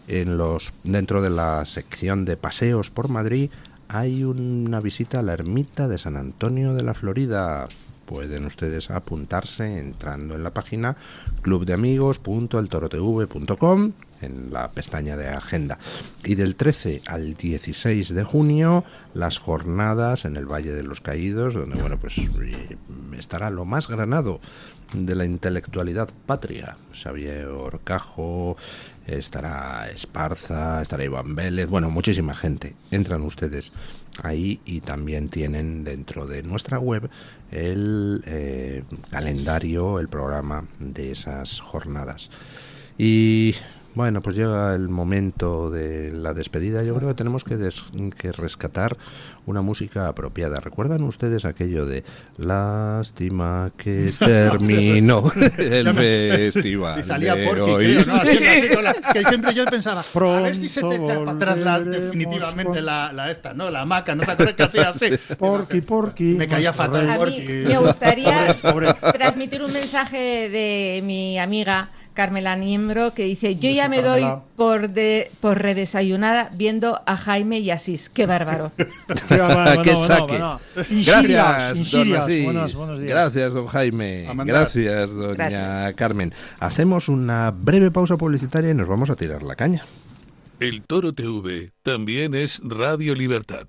dentro de la sección de paseos por Madrid, hay una visita a la ermita de San Antonio de la Florida. Pueden ustedes apuntarse entrando en la página clubdeamigos.eltorotv.com en la pestaña de agenda. Y del 13 al 16 de junio las jornadas en el Valle de los Caídos, donde pues estará lo más granado de la intelectualidad patria. Xavier Orcajo, estará Esparza, estará Iván Vélez, muchísima gente. Entran ustedes ahí y también tienen dentro de nuestra web el calendario, el programa de esas jornadas. Y pues llega el momento de la despedida. Yo creo que tenemos que rescatar una música apropiada. ¿Recuerdan ustedes aquello de lástima que terminó el festival? Y salía de Porky, hoy? creo, ¿no? Que siempre yo pensaba, a ver si se te echa para atrás definitivamente la hamaca, ¿no te acuerdas que hacía así? Porky. Me caía fatal A Porky. mí me gustaría Pobre. transmitir un mensaje de mi amiga Carmela Niembro, que dice: yo ya me doy por redesayunada viendo a Jaime y Asís. ¡Qué bárbaro! ¡Qué saque! Gracias, don Asís. Buenos días. Gracias, don Jaime. Gracias, doña Carmen. Hacemos una breve pausa publicitaria y nos vamos a tirar la caña. El Toro TV también es Radio Libertad.